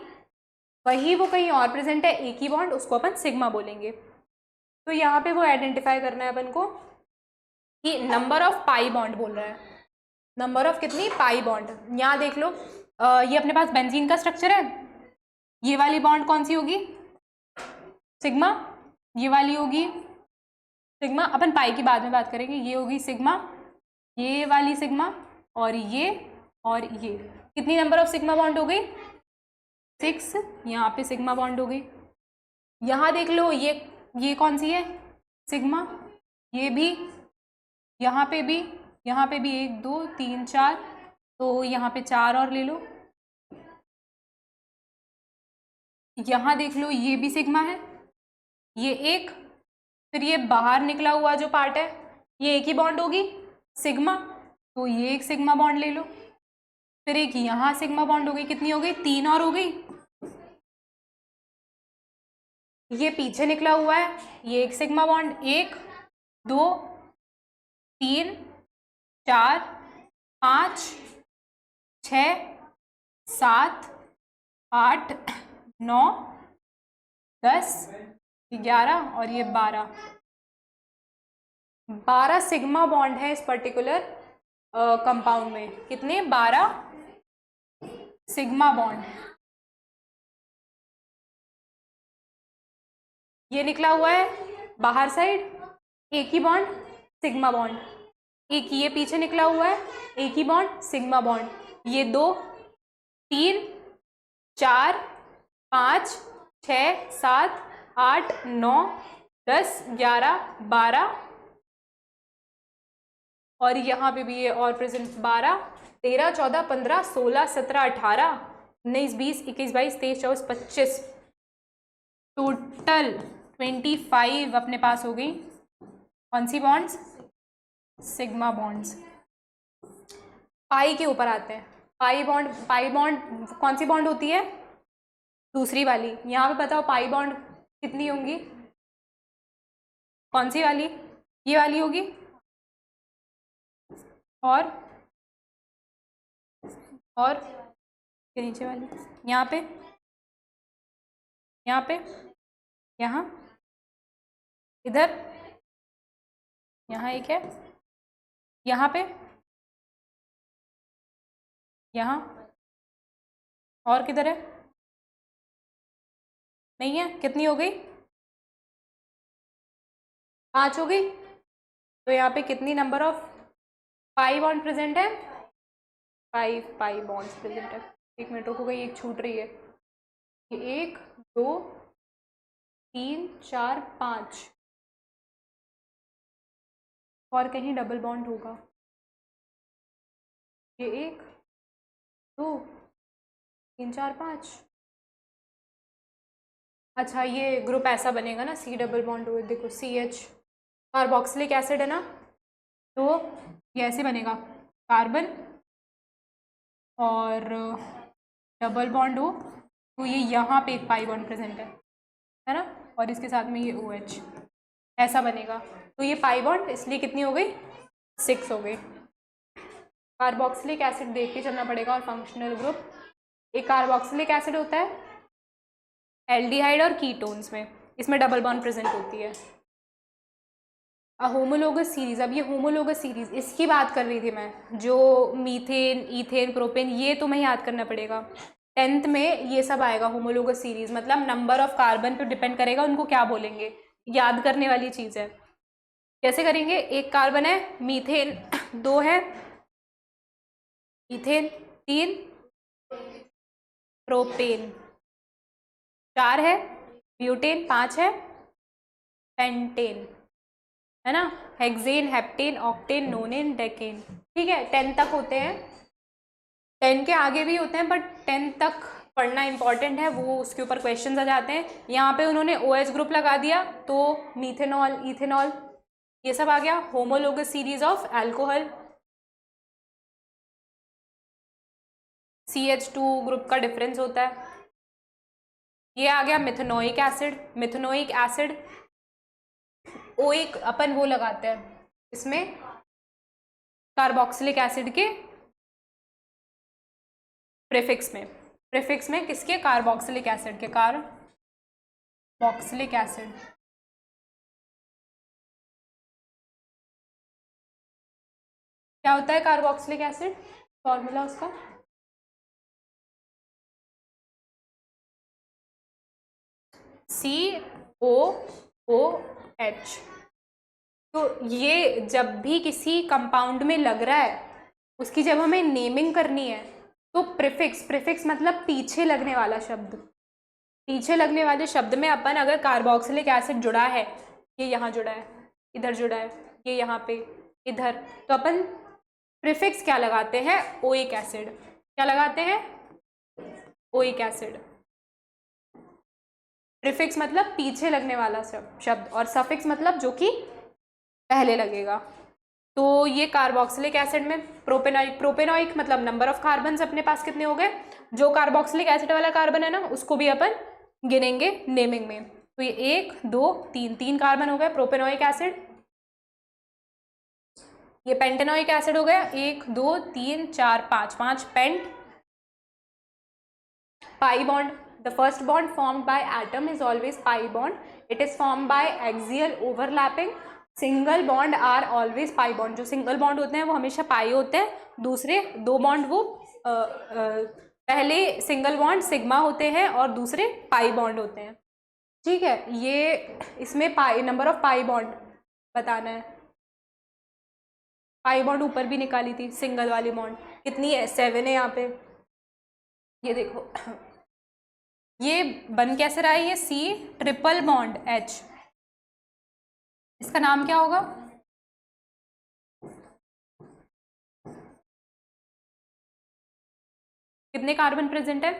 वही वो कहीं और प्रेजेंट है एक ही बॉन्ड, उसको अपन सिग्मा बोलेंगे। तो यहाँ पे वो आइडेंटिफाई करना है अपन को कि नंबर ऑफ पाई बॉन्ड बोल रहा है, नंबर ऑफ कितनी पाई बॉन्ड। यहाँ देख लो, ये अपने पास बेंजीन का स्ट्रक्चर है, ये वाली बॉन्ड कौन सी होगी, सिग्मा, ये वाली होगी सिग्मा, अपन पाई की बाद में बात करेंगे, ये होगी सिग्मा, ये वाली सिग्मा और ये कितनी नंबर ऑफ सिग्मा बॉन्ड हो गई, 6। यहाँ पे सिग्मा बॉन्ड हो गई। यहाँ देख लो, ये कौन सी है, सिग्मा, ये भी, यहाँ पे भी 1 2 3 4, तो यहाँ पे 4 और ले लो। यहाँ देख लो, ये भी सिग्मा है, ये एक, फिर ये बाहर निकला हुआ जो पार्ट है ये एक ही बॉन्ड होगी सिग्मा, तो ये एक सिग्मा बॉन्ड ले लो। फिर एक यहाँ सिग्मा बॉन्ड हो गई, कितनी हो गई, 3 और हो गई। ये पीछे निकला हुआ है, ये एक सिग्मा बॉन्ड, 1 2 3 4 5 6 7 8 9 10 11 और ये 12 सिग्मा बॉन्ड है इस पर्टिकुलर कंपाउंड में। कितने, 12 सिग्मा बॉन्ड। ये निकला हुआ है बाहर साइड, एक ही बॉन्ड सिग्मा बॉन्ड, एक ये पीछे निकला हुआ है एक ही बॉन्ड सिग्मा बॉन्ड, ये 2 3 4 5 6 7 8 9 10 11 12 और यहाँ पे भी ये और प्रेजेंट 12 13 14 15 16 17 18 19 20 21 22 23 24 25, टोटल 25 अपने पास हो गई कौन सी बॉन्ड्स, सिग्मा बॉन्ड्स। पाई के ऊपर आते हैं। पाई बॉन्ड कौन सी बॉन्ड होती है, दूसरी वाली। यहाँ पे बताओ पाई बॉन्ड कितनी होंगी, कौन सी वाली, ये वाली होगी, और के नीचे वाली, यहाँ पे यहाँ इधर, यहाँ एक है, यहाँ पे, यहाँ, और किधर है, नहीं है। कितनी हो गई, 5 हो गई। तो यहाँ पे कितनी number of pi bond present है, 5 पाई बॉन्ड्स प्रेजेंट है। एक मिनट रुको, गई एक छूट रही है, ये 1 2 3 4 5 और कहीं डबल बॉन्ड होगा, ये 1 2 3 4 5। अच्छा, ये ग्रुप ऐसा बनेगा ना, C डबल बॉन्ड हुए, देखो CH कार्बोक्सिलिक एसिड है ना, तो ये ऐसे बनेगा, कार्बन और डबल बॉन्ड हो, तो ये यहाँ पे एक पाई बॉन्ड प्रेजेंट है ना, और इसके साथ में ये OH ऐसा बनेगा। तो ये पाई बॉन्ड इसलिए कितनी हो गई, 6 हो गई। कार्बोक्सिलिक एसिड देख के चलना पड़ेगा। और फंक्शनल ग्रुप, एक कार्बोक्सिलिक एसिड होता है एल्डिहाइड और कीटोन्स में, इसमें डबल बॉन्ड प्रेजेंट होती है। होमोलोगस सीरीज, अब ये होमोलोगस सीरीज इसकी बात कर रही थी मैं, जो मीथेन ईथेन प्रोपेन, ये तुम्हें याद करना पड़ेगा। 10th में ये सब आएगा, होमोलोगस सीरीज मतलब नंबर ऑफ कार्बन पे डिपेंड करेगा उनको क्या बोलेंगे, याद करने वाली चीज़ है। कैसे करेंगे, एक कार्बन है, मीथेन 2 है, ईथेन 3, प्रोपेन 4 है, ब्यूटेन 5 है, पेंटेन है ना, हेक्सेन, हेप्टेन, ऑक्टेन, नोनेन, डेकेन। ठीक है, 10 तक होते हैं, 10 के आगे भी होते हैं, बट 10 तक पढ़ना इंपॉर्टेंट है, वो उसके ऊपर क्वेश्चन आ जाते हैं। यहाँ पे उन्होंने OH ग्रुप लगा दिया तो मीथेनॉल, इथेनॉल, ये सब आ गया। Homologous series of alcohol, CH2 group का डिफरेंस होता है। ये आ गया methanoic acid, methanoic acid oic अपन वो लगाते हैं इसमें कार्बोक्सिलिक एसिड के प्रीफिक्स में किसके, कार्बोक्सिलिक एसिड के, कार्बोक्सिलिक एसिड। क्या होता है कार्बोक्सिलिक एसिड, फॉर्मूला उसका COOH। तो ये जब भी किसी कंपाउंड में लग रहा है, उसकी जब हमें नेमिंग करनी है तो प्रीफिक्स मतलब पीछे लगने वाला शब्द, पीछे लगने वाले शब्द में अपन अगर कार्बोक्सिलिक एसिड जुड़ा है, ये यहाँ जुड़ा है, इधर जुड़ा है, ये यहाँ पे, इधर, तो अपन प्रीफिक्स क्या लगाते हैं, ओइक एसिड। क्या लगाते हैं, ओइक एसिड। प्रीफिक्स मतलब पीछे लगने वाला शब्द, और सफिक्स मतलब जो कि पहले लगेगा। तो ये कार्बोक्सिलिक एसिड में प्रोपेनोइक मतलब नंबर ऑफ कार्बन अपने पास कितने हो गए, जो कार्बोक्सिलिक एसिड वाला कार्बन है ना उसको भी अपन गिनेंगे नेमिंग में। तो ये 1 2 3 कार्बन हो गए प्रोपेनोइक एसिड। ये पेंटेनोइक एसिड हो गया, 1 2 3 4 5 pent. Pi bond, the first bond formed by atom is always pi bond, it is formed by axial overlapping. Single bond are always pi bond, जो single bond होते हैं वो हमेशा पाई होते हैं, दूसरे 2 बॉन्ड वो पहले सिंगल बॉन्ड सिग्मा होते हैं और दूसरे पाई बॉन्ड होते हैं। ठीक है, ये इसमें पाई नंबर ऑफ पाई बॉन्ड बताना है। पाई बॉन्ड ऊपर भी निकाली थी, सिंगल वाली बॉन्ड कितनी है, 7 है यहाँ पे। ये देखो ये बन कैसे रहा है, ये C ट्रिपल बॉन्ड H, इसका नाम क्या होगा, कितने कार्बन प्रेजेंट है,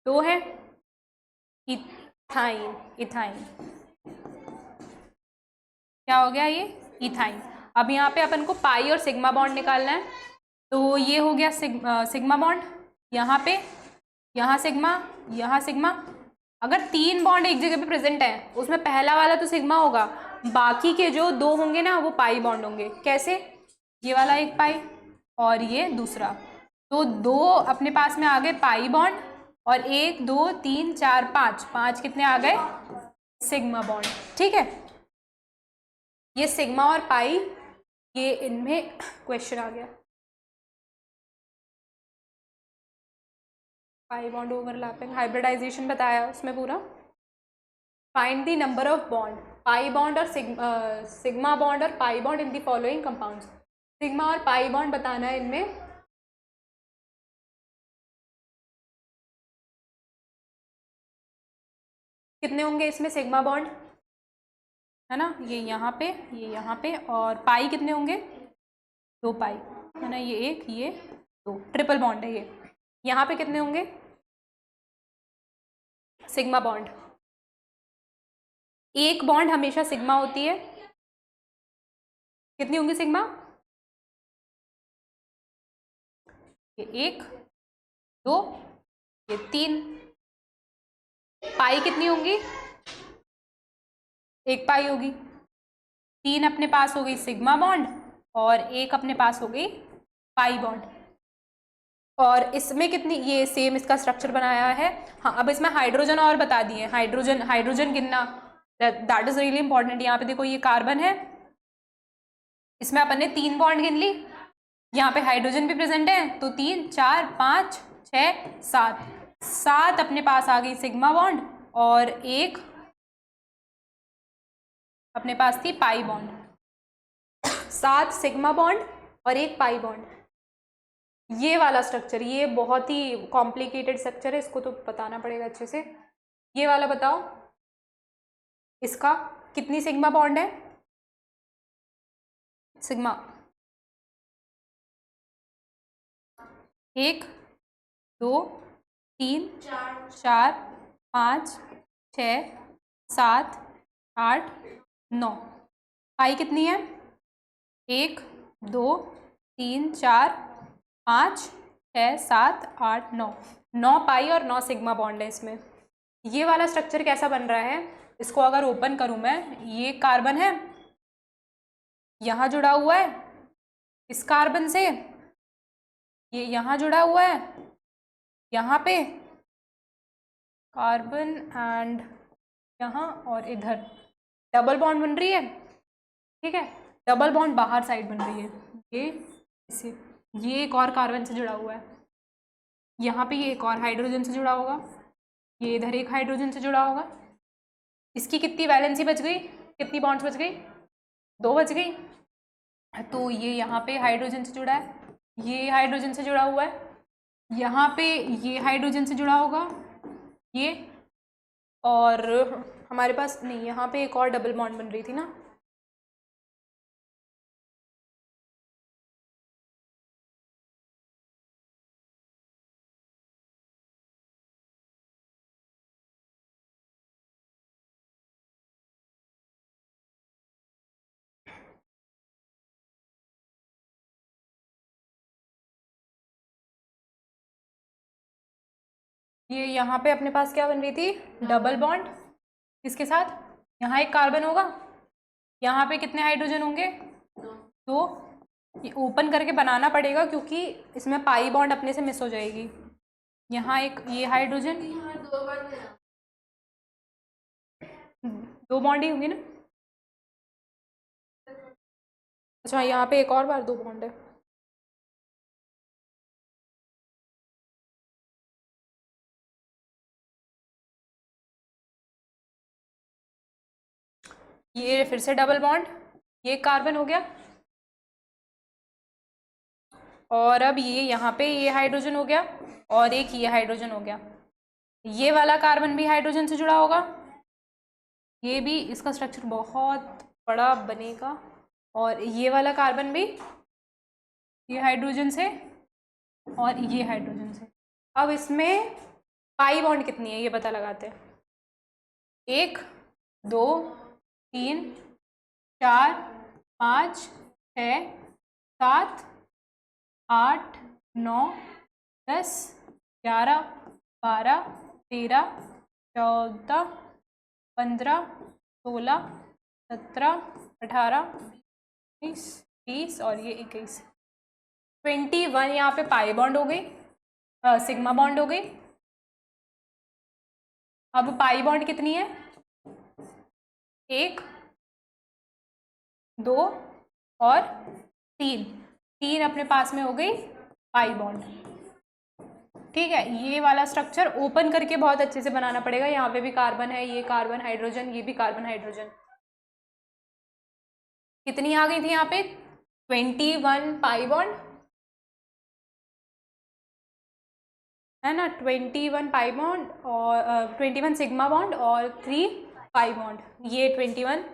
2 है, इथाइन, इथाइन क्या हो गया ये, इथाइन। अब यहाँ पे अपन को पाई और सिग्मा बॉन्ड निकालना है, तो ये हो गया सिग्मा बॉन्ड, यहाँ पे, यहाँ सिग्मा। अगर 3 बॉन्ड एक जगह पे प्रेजेंट है, उसमें पहला वाला तो सिग्मा होगा, बाकी के जो 2 होंगे ना वो पाई बॉन्ड होंगे। कैसे, ये वाला एक पाई और ये दूसरा, तो 2 अपने पास में आ गए पाई बॉन्ड, और 1 2 3 4 5 कितने आ गए, सिग्मा बॉन्ड। ठीक है, ये सिग्मा और पाई, ये इनमें क्वेश्चन आ गया, पाई बॉन्ड ओवरलैपिंग, हाइब्रिडाइजेशन बताया उसमें पूरा। Find the number of bond, pi bond और सिग्मा बॉन्ड और pi bond in the following compounds. Sigma और पाई बॉन्ड बताना है इनमें, कितने होंगे इसमें सिग्मा बॉन्ड, है ना, ये यहाँ पे, और पाई कितने होंगे, 2 पाई, है ना, ये 1 ये 2, ट्रिपल बॉन्ड है ये। यहाँ पे कितने होंगे, सिग्मा बॉन्ड, 1 बॉन्ड हमेशा सिग्मा होती है, कितनी होंगी सिग्मा, ये 1 2 ये 3। पाई कितनी होंगी, 1 पाई होगी, 3 अपने पास हो गई सिग्मा बॉन्ड और 1 अपने पास हो गई पाई बॉन्ड। और इसमें कितनी, ये सेम इसका स्ट्रक्चर बनाया है। हाँ, अब इसमें हाइड्रोजन और बता दिए, हाइड्रोजन गिनना, दैट इज रियली इंपॉर्टेंट। यहाँ पे देखो ये कार्बन है, इसमें अपन ने 3 बॉन्ड गिन ली, यहाँ पे हाइड्रोजन भी प्रेजेंट है, तो 3 4 5 6 7 अपने पास आ गई सिग्मा बॉन्ड, और 1 अपने पास थी पाई बॉन्ड। 7 सिग्मा बॉन्ड और 1 पाई बॉन्ड, ये वाला स्ट्रक्चर, ये बहुत ही कॉम्प्लिकेटेड स्ट्रक्चर है, इसको तो बताना पड़ेगा अच्छे से। ये वाला बताओ, इसका कितनी सिग्मा बॉन्ड है? सिग्मा 1 2 3 4 5 6 7 8 9। पाई कितनी है? 1 2 3 4 5 6 7 8 9। 9 पाई और 9 सिग्मा बॉन्ड है इसमें। ये वाला स्ट्रक्चर कैसा बन रहा है? इसको अगर ओपन करूं मैं, ये कार्बन है, यहाँ जुड़ा हुआ है इस कार्बन से, ये यहाँ जुड़ा हुआ है, यहाँ पे कार्बन एंड यहाँ, और इधर डबल बॉन्ड बन रही है। ठीक है, डबल बॉन्ड बाहर साइड बन रही है, ये इसे, ये एक और कार्बन से जुड़ा हुआ है, यहाँ पे ये एक और हाइड्रोजन से जुड़ा होगा, ये इधर एक हाइड्रोजन से जुड़ा होगा। इसकी कितनी वैलेंसी बच गई, कितनी बॉन्ड्स बच गई? 2 बच गई। तो ये यहाँ पे हाइड्रोजन से जुड़ा है, ये हाइड्रोजन से जुड़ा हुआ है, यहाँ पे ये हाइड्रोजन से जुड़ा होगा ये, और हमारे पास नहीं, यहाँ पे एक और डबल बॉन्ड बन रही थी ना, ये यहाँ पे अपने पास क्या बन रही थी? Double bond. किसके साथ? यहाँ एक कार्बन होगा, यहाँ पे कितने हाइड्रोजन होंगे? 2। ये ओपन करके बनाना पड़ेगा क्योंकि इसमें पाई बॉन्ड अपने से मिस हो जाएगी। यहाँ एक ये हाइड्रोजन, 2 बॉन्ड ही होंगी ना। अच्छा, यहाँ पे एक और बार 2 बॉन्ड है। ये फिर से डबल बॉन्ड, ये कार्बन हो गया, और अब ये यहाँ पे ये हाइड्रोजन हो गया, और एक ये हाइड्रोजन हो गया। ये वाला कार्बन भी हाइड्रोजन से जुड़ा होगा, ये भी, इसका स्ट्रक्चर बहुत बड़ा बनेगा, और ये वाला कार्बन भी ये हाइड्रोजन से और ये हाइड्रोजन से। अब इसमें पाई बॉन्ड कितनी है ये पता लगाते हैं। 1 2 3 4 5 6 7 8 9 10 11 12 13 14 15 16 17 18 19 20 और ये 21। 21 यहाँ पे पाई बॉन्ड हो गई, सिग्मा बॉन्ड हो गई। अब पाई बॉन्ड कितनी है? 1 2 और 3। 3 अपने पास में हो गई पाई बॉन्ड। ठीक है, ये वाला स्ट्रक्चर ओपन करके बहुत अच्छे से बनाना पड़ेगा। यहाँ पे भी कार्बन है, ये कार्बन हाइड्रोजन, ये भी कार्बन हाइड्रोजन। कितनी आ गई थी यहाँ पे? 21 पाई बॉन्ड है ना, 21 पाई बॉन्ड और 21 सिग्मा बॉन्ड और 3 पाई बॉन्ड। ये 21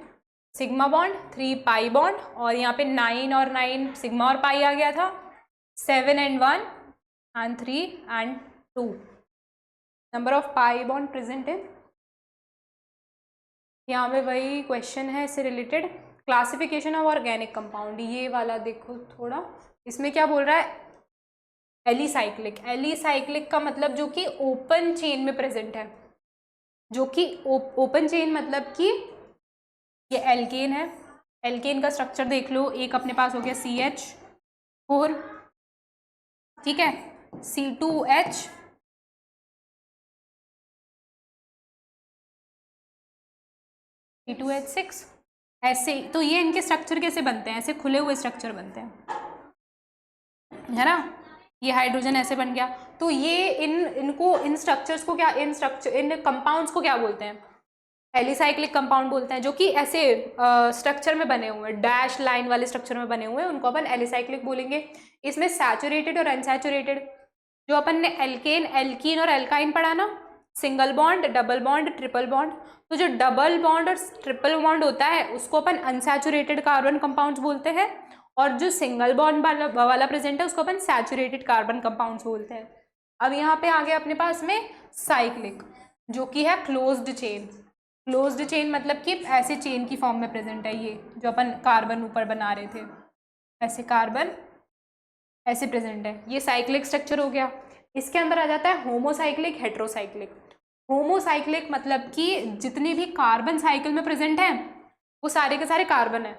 सिग्मा बॉन्ड, 3 पाई बॉन्ड, और यहाँ पे 9 और 9 सिग्मा और पाई आ गया था। 7 and 1 and 3 and 2 number of pi bond present in. यहाँ पे वही क्वेश्चन है इससे related, classification of organic compound. ये वाला देखो थोड़ा, इसमें क्या बोल रहा है? एलिसाइक्लिक। एलिसाइक्लिक का मतलब जो कि ओपन चेन में प्रेजेंट है, जो कि ओपन चेन मतलब कि ये एल्केन है। एल्केन का स्ट्रक्चर देख लो, एक अपने पास हो गया CH4, ठीक है, C2H, C2H6, ऐसे। तो ये इनके स्ट्रक्चर कैसे बनते हैं? ऐसे खुले हुए स्ट्रक्चर बनते हैं, है ना। ये हाइड्रोजन ऐसे बन गया। तो ये इन स्ट्रक्चर्स को क्या, इन कंपाउंड्स को क्या बोलते हैं? एलिसाइक्लिक कंपाउंड बोलते हैं, जो कि ऐसे स्ट्रक्चर में बने हुए हैं, डैश लाइन वाले स्ट्रक्चर में बने हुए हैं, उनको अपन एलिसाइक्लिक बोलेंगे। इसमें सैचुरेटेड और अनसैचुरेटेड, जो अपन ने एल्केन, एल्कीन और एल्काइन पढ़ा ना, single bond, double bond, triple bond, तो जो डबल बॉन्ड और ट्रिपल बॉन्ड होता है उसको अपन अनसैचुरेटेड कार्बन कंपाउंड्स बोलते हैं, और जो सिंगल बॉन्ड वाला प्रेजेंट है उसको अपन सैचुरेटेड कार्बन कंपाउंड्स बोलते हैं। अब यहाँ पे आ गया अपने पास में साइक्लिक, जो कि है क्लोज्ड चेन। क्लोज्ड चेन मतलब कि ऐसे चेन की फॉर्म में प्रेजेंट है, ये जो अपन कार्बन ऊपर बना रहे थे, ऐसे कार्बन ऐसे प्रेजेंट है, ये साइक्लिक स्ट्रक्चर हो गया। इसके अंदर आ जाता है होमोसाइक्लिक, हेट्रोसाइक्लिक। होमोसाइक्लिक मतलब कि जितने भी कार्बन साइकिल में प्रेजेंट हैं वो सारे के सारे कार्बन है,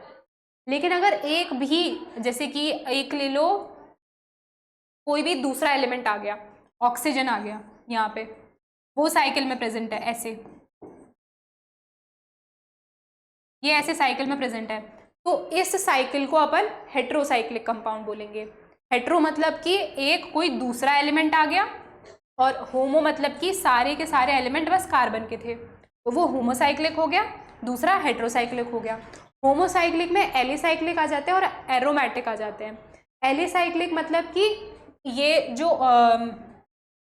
लेकिन अगर एक भी, जैसे कि एक ले लो, कोई भी दूसरा एलिमेंट आ गया, ऑक्सीजन आ गया यहाँ पे, वो साइकिल में प्रेजेंट है, ऐसे ये ऐसे साइकिल में प्रेजेंट है, तो इस साइकिल को अपन हेट्रोसाइक्लिक कंपाउंड बोलेंगे। हेट्रो मतलब कि एक कोई दूसरा एलिमेंट आ गया, और होमो मतलब कि सारे के सारे एलिमेंट बस कार्बन के थे, तो वो होमोसाइक्लिक हो गया, दूसरा हेट्रोसाइक्लिक हो गया। होमोसाइक्लिक में एलिसाइक्लिक आ जाते हैं और एरोमेटिक आ जाते हैं। एलिसाइक्लिक मतलब कि ये जो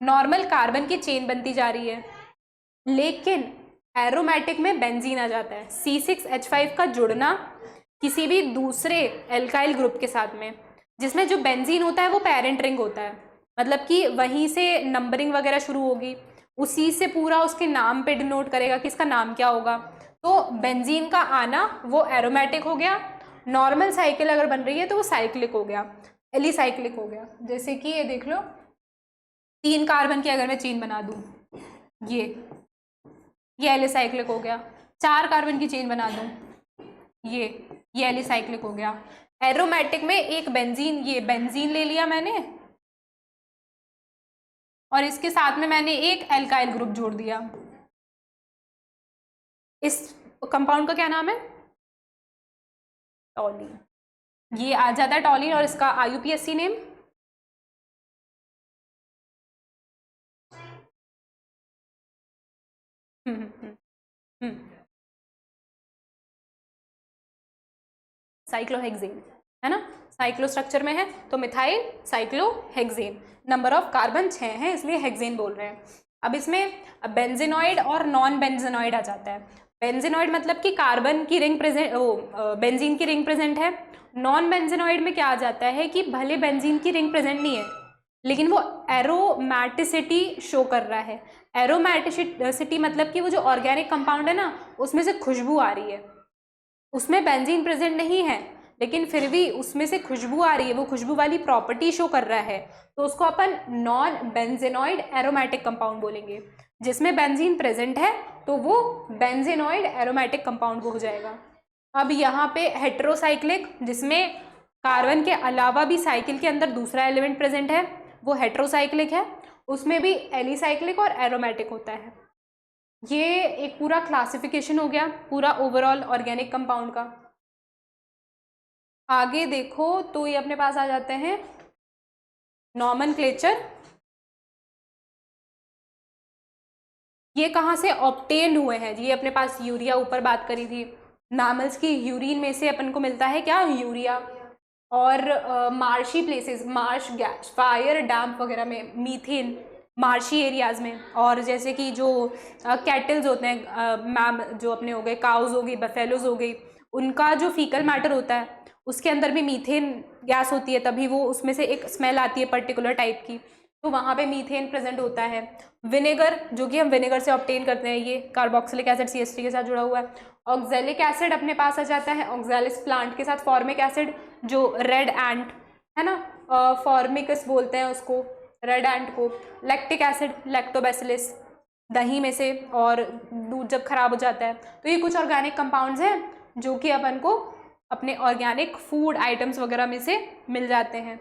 नॉर्मल कार्बन की चेन बनती जा रही है, लेकिन एरोमेटिक में बेंजीन आ जाता है, C6H5 का जुड़ना किसी भी दूसरे एल्काइल ग्रुप के साथ में, जिसमें जो बेंजीन होता है वो पेरेंट रिंग होता है, मतलब कि वहीं से नंबरिंग वगैरह शुरू होगी, उसी से पूरा उसके नाम पे डिनोट करेगा कि इसका नाम क्या होगा। तो बेंजीन का आना वो एरोमेटिक हो गया, नॉर्मल साइकिल अगर बन रही है तो वो साइक्लिक हो गया, एलिसाइक्लिक हो गया। जैसे कि ये देख लो, 3 कार्बन की अगर मैं चेन बना दूँ, ये एलिसाइक्लिक हो गया। 4 कार्बन की चेन बना दूँ, ये एलिसाइक्लिक हो गया। एरोमेटिक में एक बेंजीन, ये बेंजीन ले लिया मैंने, और इसके साथ में मैंने एक एल्काइल ग्रुप जोड़ दिया। इस कंपाउंड का क्या नाम है? टॉलीन। ये आ जाता है टॉलीन, और इसका IUPAC नेम साइक्लोहेक्सेन है ना, साइक्लो स्ट्रक्चर में है तो methyl cyclohexane. Number of carbon 6 हैं, इसलिए हेक्सेन बोल रहे हैं। अब इसमें बेंजीनॉइड और नॉन बेंजीनॉइड आ जाता है। बेंजीनॉइड मतलब कि कार्बन की रिंग प्रेजेंट, बेंजीन की रिंग प्रेजेंट है। नॉन बेंजीनॉइड में क्या आ जाता है कि भले बेंजीन की रिंग प्रेजेंट नहीं है, लेकिन वो एरोमेटिसिटी शो कर रहा है। एरोमेटिसिटी मतलब कि वो जो ऑर्गेनिक कंपाउंड है ना, उसमें से खुशबू आ रही है, उसमें बेंजीन प्रेजेंट नहीं है, लेकिन फिर भी उसमें से खुशबू आ रही है, वो खुशबू वाली प्रॉपर्टी शो कर रहा है, तो उसको अपन नॉन बेंजीनॉइड एरोमेटिक कंपाउंड बोलेंगे। जिसमें बेंजीन प्रेजेंट है तो वो बेंजीनॉइड एरोमेटिक कंपाउंड हो जाएगा। अब यहाँ पे हेट्रोसाइक्लिक, जिसमें कार्बन के अलावा भी साइकिल के अंदर दूसरा एलिमेंट प्रेजेंट है, वो हेट्रोसाइक्लिक है, उसमें भी एलिसाइक्लिक और एरोमेटिक होता है। ये एक पूरा क्लासिफिकेशन हो गया पूरा ओवरऑल ऑर्गेनिक कंपाउंड का। आगे देखो तो ये अपने पास आ जाते हैं नॉमेनक्लेचर। ये कहाँ से ऑब्टेन हुए हैं? ये अपने पास यूरिया ऊपर बात करी थी, मैमल्स की यूरिन में से अपन को मिलता है क्या? यूरिया। और marshy places, marsh gas, fire damp वगैरह में मीथेन, मार्शी एरियाज में। और जैसे कि जो कैटल्स होते हैं, मैम जो अपने हो गए, काउज हो गई, बफेलोज हो गई, उनका जो फीकल मैटर होता है उसके अंदर भी मीथेन गैस होती है, तभी वो उसमें से एक स्मेल आती है पर्टिकुलर टाइप की, तो वहाँ पे मीथेन प्रेजेंट होता है। विनेगर, जो कि हम विनेगर से ऑब्टेन करते हैं, ये कार्बोक्सिलिक एसिड CH3 के साथ जुड़ा हुआ है। ऑक्जेलिक एसिड अपने पास आ जाता है ऑक्जेलिस प्लांट के साथ। फॉर्मिक एसिड जो रेड एंट है ना, फॉर्मिकस बोलते हैं उसको, रेड एंट को। लैक्टिक एसिड लैक्टोबैसिलस, दही में से, और दूध जब खराब हो जाता है। तो ये कुछ ऑर्गेनिक कंपाउंड्स हैं जो कि अपन को अपने ऑर्गेनिक फूड आइटम्स वगैरह में से मिल जाते हैं।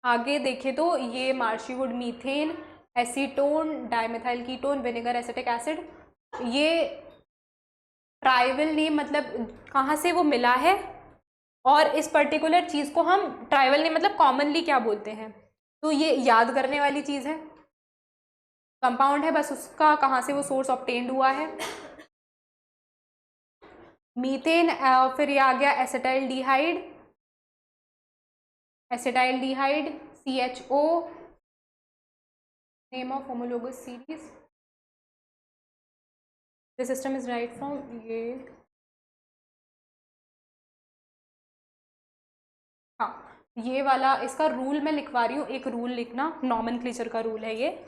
आगे देखें तो ये marshy wood, methane, acetone, dimethyl ketone, vinegar, acetic acid, ये ट्राइवल नेम मतलब कहाँ से वो मिला है, और इस पर्टिकुलर चीज़ को हम ट्राइवल नेम मतलब कॉमनली क्या बोलते हैं, तो ये याद करने वाली चीज़ है। कंपाउंड है, बस उसका कहाँ से वो सोर्स ऑब्टेन्ड हुआ है। मीथेन, फिर ये आ गया एसिटाइलडिहाइड, एसिटाइलडिहाइड CHO, name of homologous series, the system is right from ये, हाँ ये वाला इसका रूल मैं लिखवा रही हूँ, एक रूल लिखना, नॉमेनक्लेचर का रूल है ये।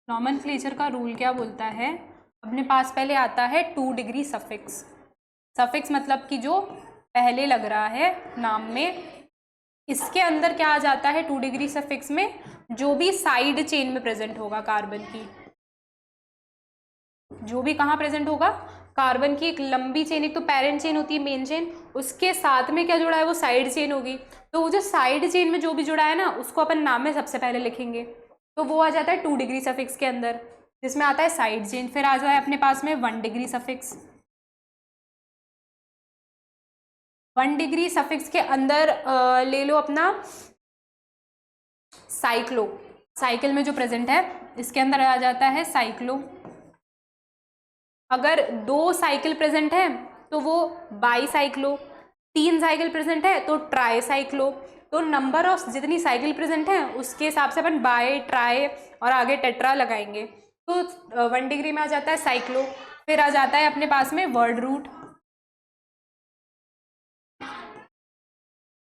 नॉमेनक्लेचर का रूल क्या बोलता है, अपने पास पहले आता है 2 डिग्री सफिक्स। सफिक्स मतलब कि जो पहले लग रहा है नाम में, इसके अंदर क्या आ जाता है 2 डिग्री सफिक्स में, जो भी साइड चेन में प्रेजेंट होगा कार्बन की, जो भी कहाँ प्रेजेंट होगा, कार्बन की एक लंबी चेन, एक तो पेरेंट चेन होती है मेन चेन, उसके साथ में क्या जुड़ा है वो साइड चेन होगी। तो वो जो साइड चेन में जो भी जुड़ा है ना, उसको अपन नाम में सबसे पहले लिखेंगे, तो वो आ जाता है 2 डिग्री सफिक्स के अंदर, जिसमें आता है साइड चेन। फिर आ जाए अपने पास में 1 डिग्री सफिक्स। 1 डिग्री सफिक्स के अंदर ले लो अपना साइक्लो, साइकिल में जो प्रेजेंट है इसके अंदर आ जाता है साइक्लो। अगर 2 साइकिल प्रेजेंट है तो वो बाईसाइक्लो, 3 साइकिल प्रेजेंट है तो ट्राई साइक्लो। तो नंबर ऑफ जितनी साइकिल प्रेजेंट है उसके हिसाब से अपन बाई, ट्राई और आगे टेट्रा लगाएंगे। तो 1 डिग्री में आ जाता है साइक्लो। फिर आ जाता है अपने पास में वर्ड रूट।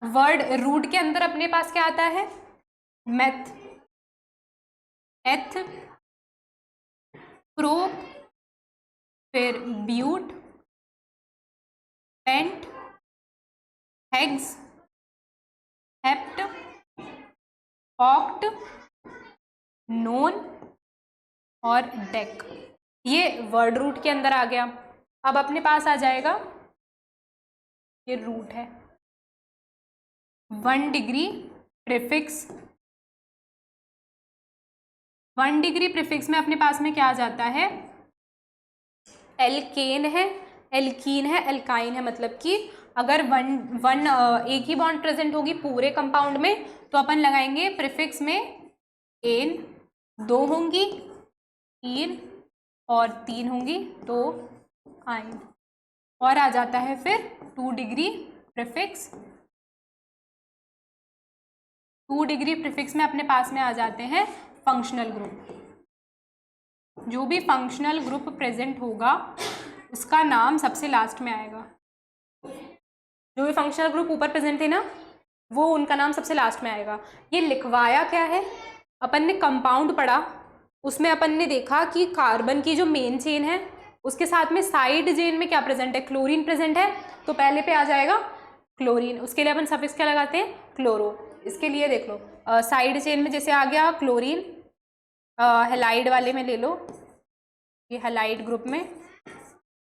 वर्ड रूट के अंदर अपने पास क्या आता है, मेथ, एथ, प्रोप, फिर but, pent, hex, hept, oct, non और डेक। ये वर्ड रूट के अंदर आ गया। अब अपने पास आ जाएगा ये रूट है 1 डिग्री प्रीफिक्स। 1 डिग्री प्रीफिक्स में अपने पास में क्या आ जाता है, एल्केन है, एल्कीन है, एल्काइन है। मतलब कि अगर एक ही बॉन्ड प्रेजेंट होगी पूरे कंपाउंड में तो अपन लगाएंगे प्रीफिक्स में एन, 2 होंगी 3 और 3 होंगी तो आइन। और आ जाता है फिर 2 डिग्री प्रीफिक्स। 2 डिग्री प्रीफिक्स में अपने पास में आ जाते हैं फंक्शनल ग्रुप। जो भी फंक्शनल ग्रुप प्रेजेंट होगा उसका नाम सबसे लास्ट में आएगा। जो भी फंक्शनल ग्रुप ऊपर प्रेजेंट थे ना, वो उनका नाम सबसे लास्ट में आएगा। ये लिखवाया क्या है, अपन ने कंपाउंड पढ़ा, उसमें अपन ने देखा कि कार्बन की जो मेन चेन है उसके साथ में साइड चेन में क्या प्रेजेंट है, क्लोरीन प्रेजेंट है, तो पहले पे आ जाएगा क्लोरीन। उसके लिए अपन सफिक्स क्या लगाते हैं, क्लोरो। इसके लिए देख लो साइड चेन में जैसे आ गया क्लोरीन, हेलाइड वाले में ले लो, ये हेलाइड ग्रुप में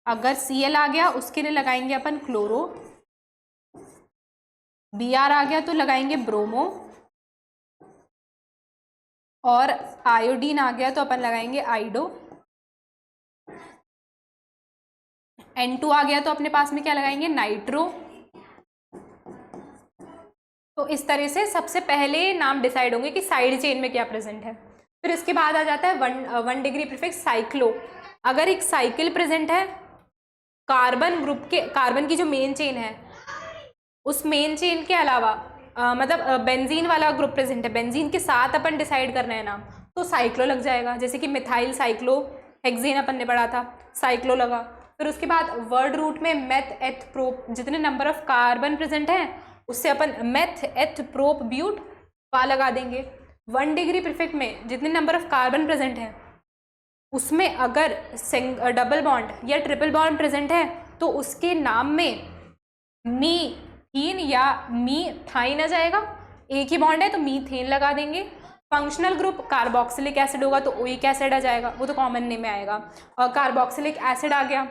अगर Cl आ गया उसके लिए लगाएंगे अपन क्लोरो, Br आ गया तो लगाएंगे ब्रोमो, और आयोडीन आ गया तो अपन लगाएंगे आइडो, N2 आ गया तो अपने पास में क्या लगाएंगे, नाइट्रो। तो इस तरह से सबसे पहले नाम डिसाइड होंगे कि साइड चेन में क्या प्रेजेंट है। फिर इसके बाद आ जाता है 1 डिग्री प्रीफिक्स साइक्लो। अगर एक साइकिल प्रेजेंट है कार्बन ग्रुप के, कार्बन की जो मेन चेन है उस मेन चेन के अलावा मतलब बेंजीन वाला ग्रुप प्रेजेंट है, बेंजीन के साथ अपन डिसाइड करना है नाम, तो साइक्लो लग जाएगा। जैसे कि मिथाइल साइक्लो हेक्सेन अपन ने पढ़ा था, साइक्लो लगा। फिर उसके बाद वर्ड रूट में मेथ, एथ, प्रोप, जितने नंबर ऑफ कार्बन प्रेजेंट हैं उससे अपन मेथ, एथ, प्रोप, ब्यूट वा लगा देंगे। 1 डिग्री प्रीफिक्स में जितने नंबर ऑफ कार्बन प्रेजेंट हैं उसमें अगर डबल बॉन्ड या ट्रिपल बॉन्ड प्रेजेंट है तो उसके नाम में मीथीन या मीथाइन आ जाएगा। एक ही बॉन्ड है तो मीथेन लगा देंगे। फंक्शनल ग्रुप कार्बोक्सिलिक एसिड होगा तो ओइक एसिड आ जाएगा, वो तो कॉमन नेम में आएगा। और कार्बोक्सिलिक एसिड आ गया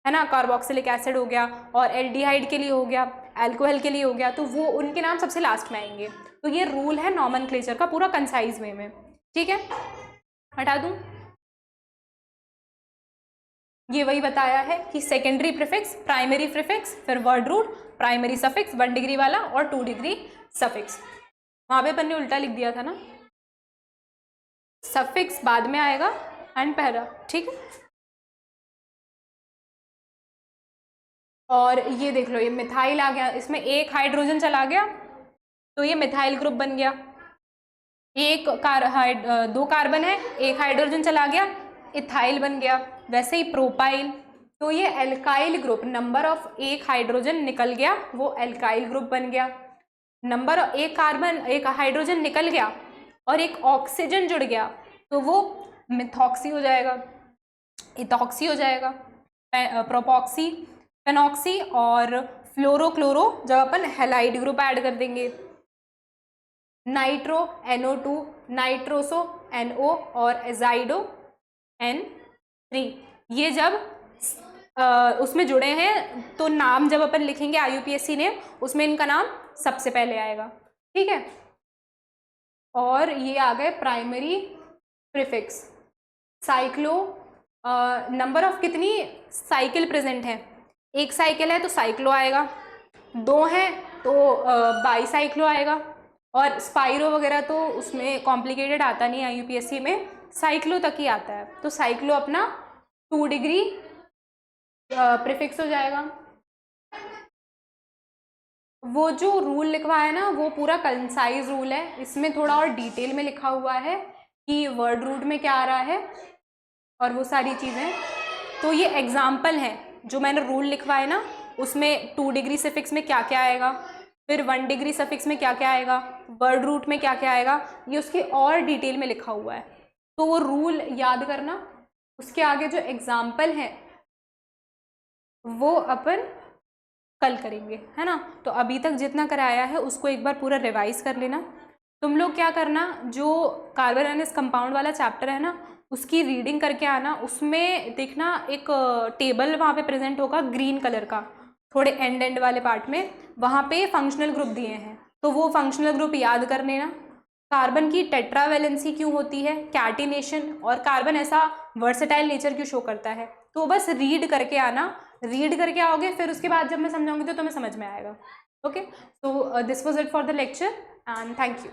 है ना, कार्बोक्सिलिक एसिड हो गया, और एल्डिहाइड के लिए हो गया, अल्कोहल के लिए हो गया, तो वो उनके नाम सबसे लास्ट में आएंगे। तो ये रूल है नॉमेनक्लेचर का पूरा कंसाइज वे में। ठीक है, हटा दूं, ये वही बताया है कि सेकेंडरी प्रीफिक्स, प्राइमरी प्रीफिक्स, फिर word root, primary suffix 1 degree वाला और 2 डिग्री सफिक्स। वहाँ पे अपन ने उल्टा लिख दिया था ना, सफिक्स बाद में आएगा एंड पहला, ठीक है। और ये देख लो, ये मिथाइल आ गया, इसमें एक हाइड्रोजन चला गया तो ये मिथाइल ग्रुप बन गया। एक दो कार्बन है, एक हाइड्रोजन चला गया, इथाइल बन गया। वैसे ही प्रोपाइल, तो ये एल्काइल ग्रुप, नंबर ऑफ एक हाइड्रोजन निकल गया वो एल्काइल ग्रुप बन गया। नंबर एक कार्बन, एक हाइड्रोजन निकल गया और एक ऑक्सीजन जुड़ गया तो वो मिथॉक्सी हो जाएगा, इथॉक्सी हो जाएगा, प्रोपॉक्सी, फेनॉक्सी और फ्लोरोक्लोरो जब अपन हैलाइड ग्रुप ऐड कर देंगे। नाइट्रो NO2, नाइट्रोसो NO और एजाइडो N3, ये जब उसमें जुड़े हैं तो नाम जब अपन लिखेंगे IUPAC ने, उसमें इनका नाम सबसे पहले आएगा, ठीक है। और ये आ गए primary prefix. Cyclo, number of कितनी साइकिल प्रेजेंट है, एक साइकिल है तो साइक्लो आएगा, दो हैं तो बाईसाइक्लो आएगा, और स्पाइरो वगैरह तो उसमें कॉम्प्लिकेटेड आता नहीं IUPAC में, साइक्लो तक ही आता है। तो साइक्लो अपना 2 डिग्री प्रीफिक्स हो जाएगा। वो जो रूल लिखवाया है ना वो पूरा कंसाइज रूल है, इसमें थोड़ा और डिटेल में लिखा हुआ है कि वर्ड रूट में क्या आ रहा है और वो सारी चीज़ें। तो ये एग्जाम्पल है जो मैंने रूल लिखवाया ना, उसमें 2 डिग्री सफिक्स में क्या क्या आएगा, फिर 1 डिग्री सफिक्स में क्या क्या आएगा, वर्ड रूट में क्या क्या आएगा, ये उसके और डिटेल में लिखा हुआ है। तो वो रूल याद करना, उसके आगे जो एग्जाम्पल है वो अपन कल करेंगे, है ना। तो अभी तक जितना कराया है उसको एक बार पूरा रिवाइज कर लेना। तुम लोग क्या करना, जो कार्बन अयनिक कंपाउंड वाला चैप्टर है ना उसकी रीडिंग करके आना, उसमें देखना एक टेबल वहाँ पे प्रेजेंट होगा ग्रीन कलर का, थोड़े एंड वाले पार्ट में, वहाँ पे फंक्शनल ग्रुप दिए हैं तो वो फंक्शनल ग्रुप याद कर लेना। कार्बन की टेट्रावैलेंसी क्यों होती है, कैटिनेशन, और कार्बन ऐसा वर्सेटाइल नेचर क्यों शो करता है, तो बस रीड करके आना। रीड करके आओगे फिर उसके बाद जब मैं समझाऊंगी तो तुम्हें समझ में आएगा। Okay, so this was it for the lecture and thank you.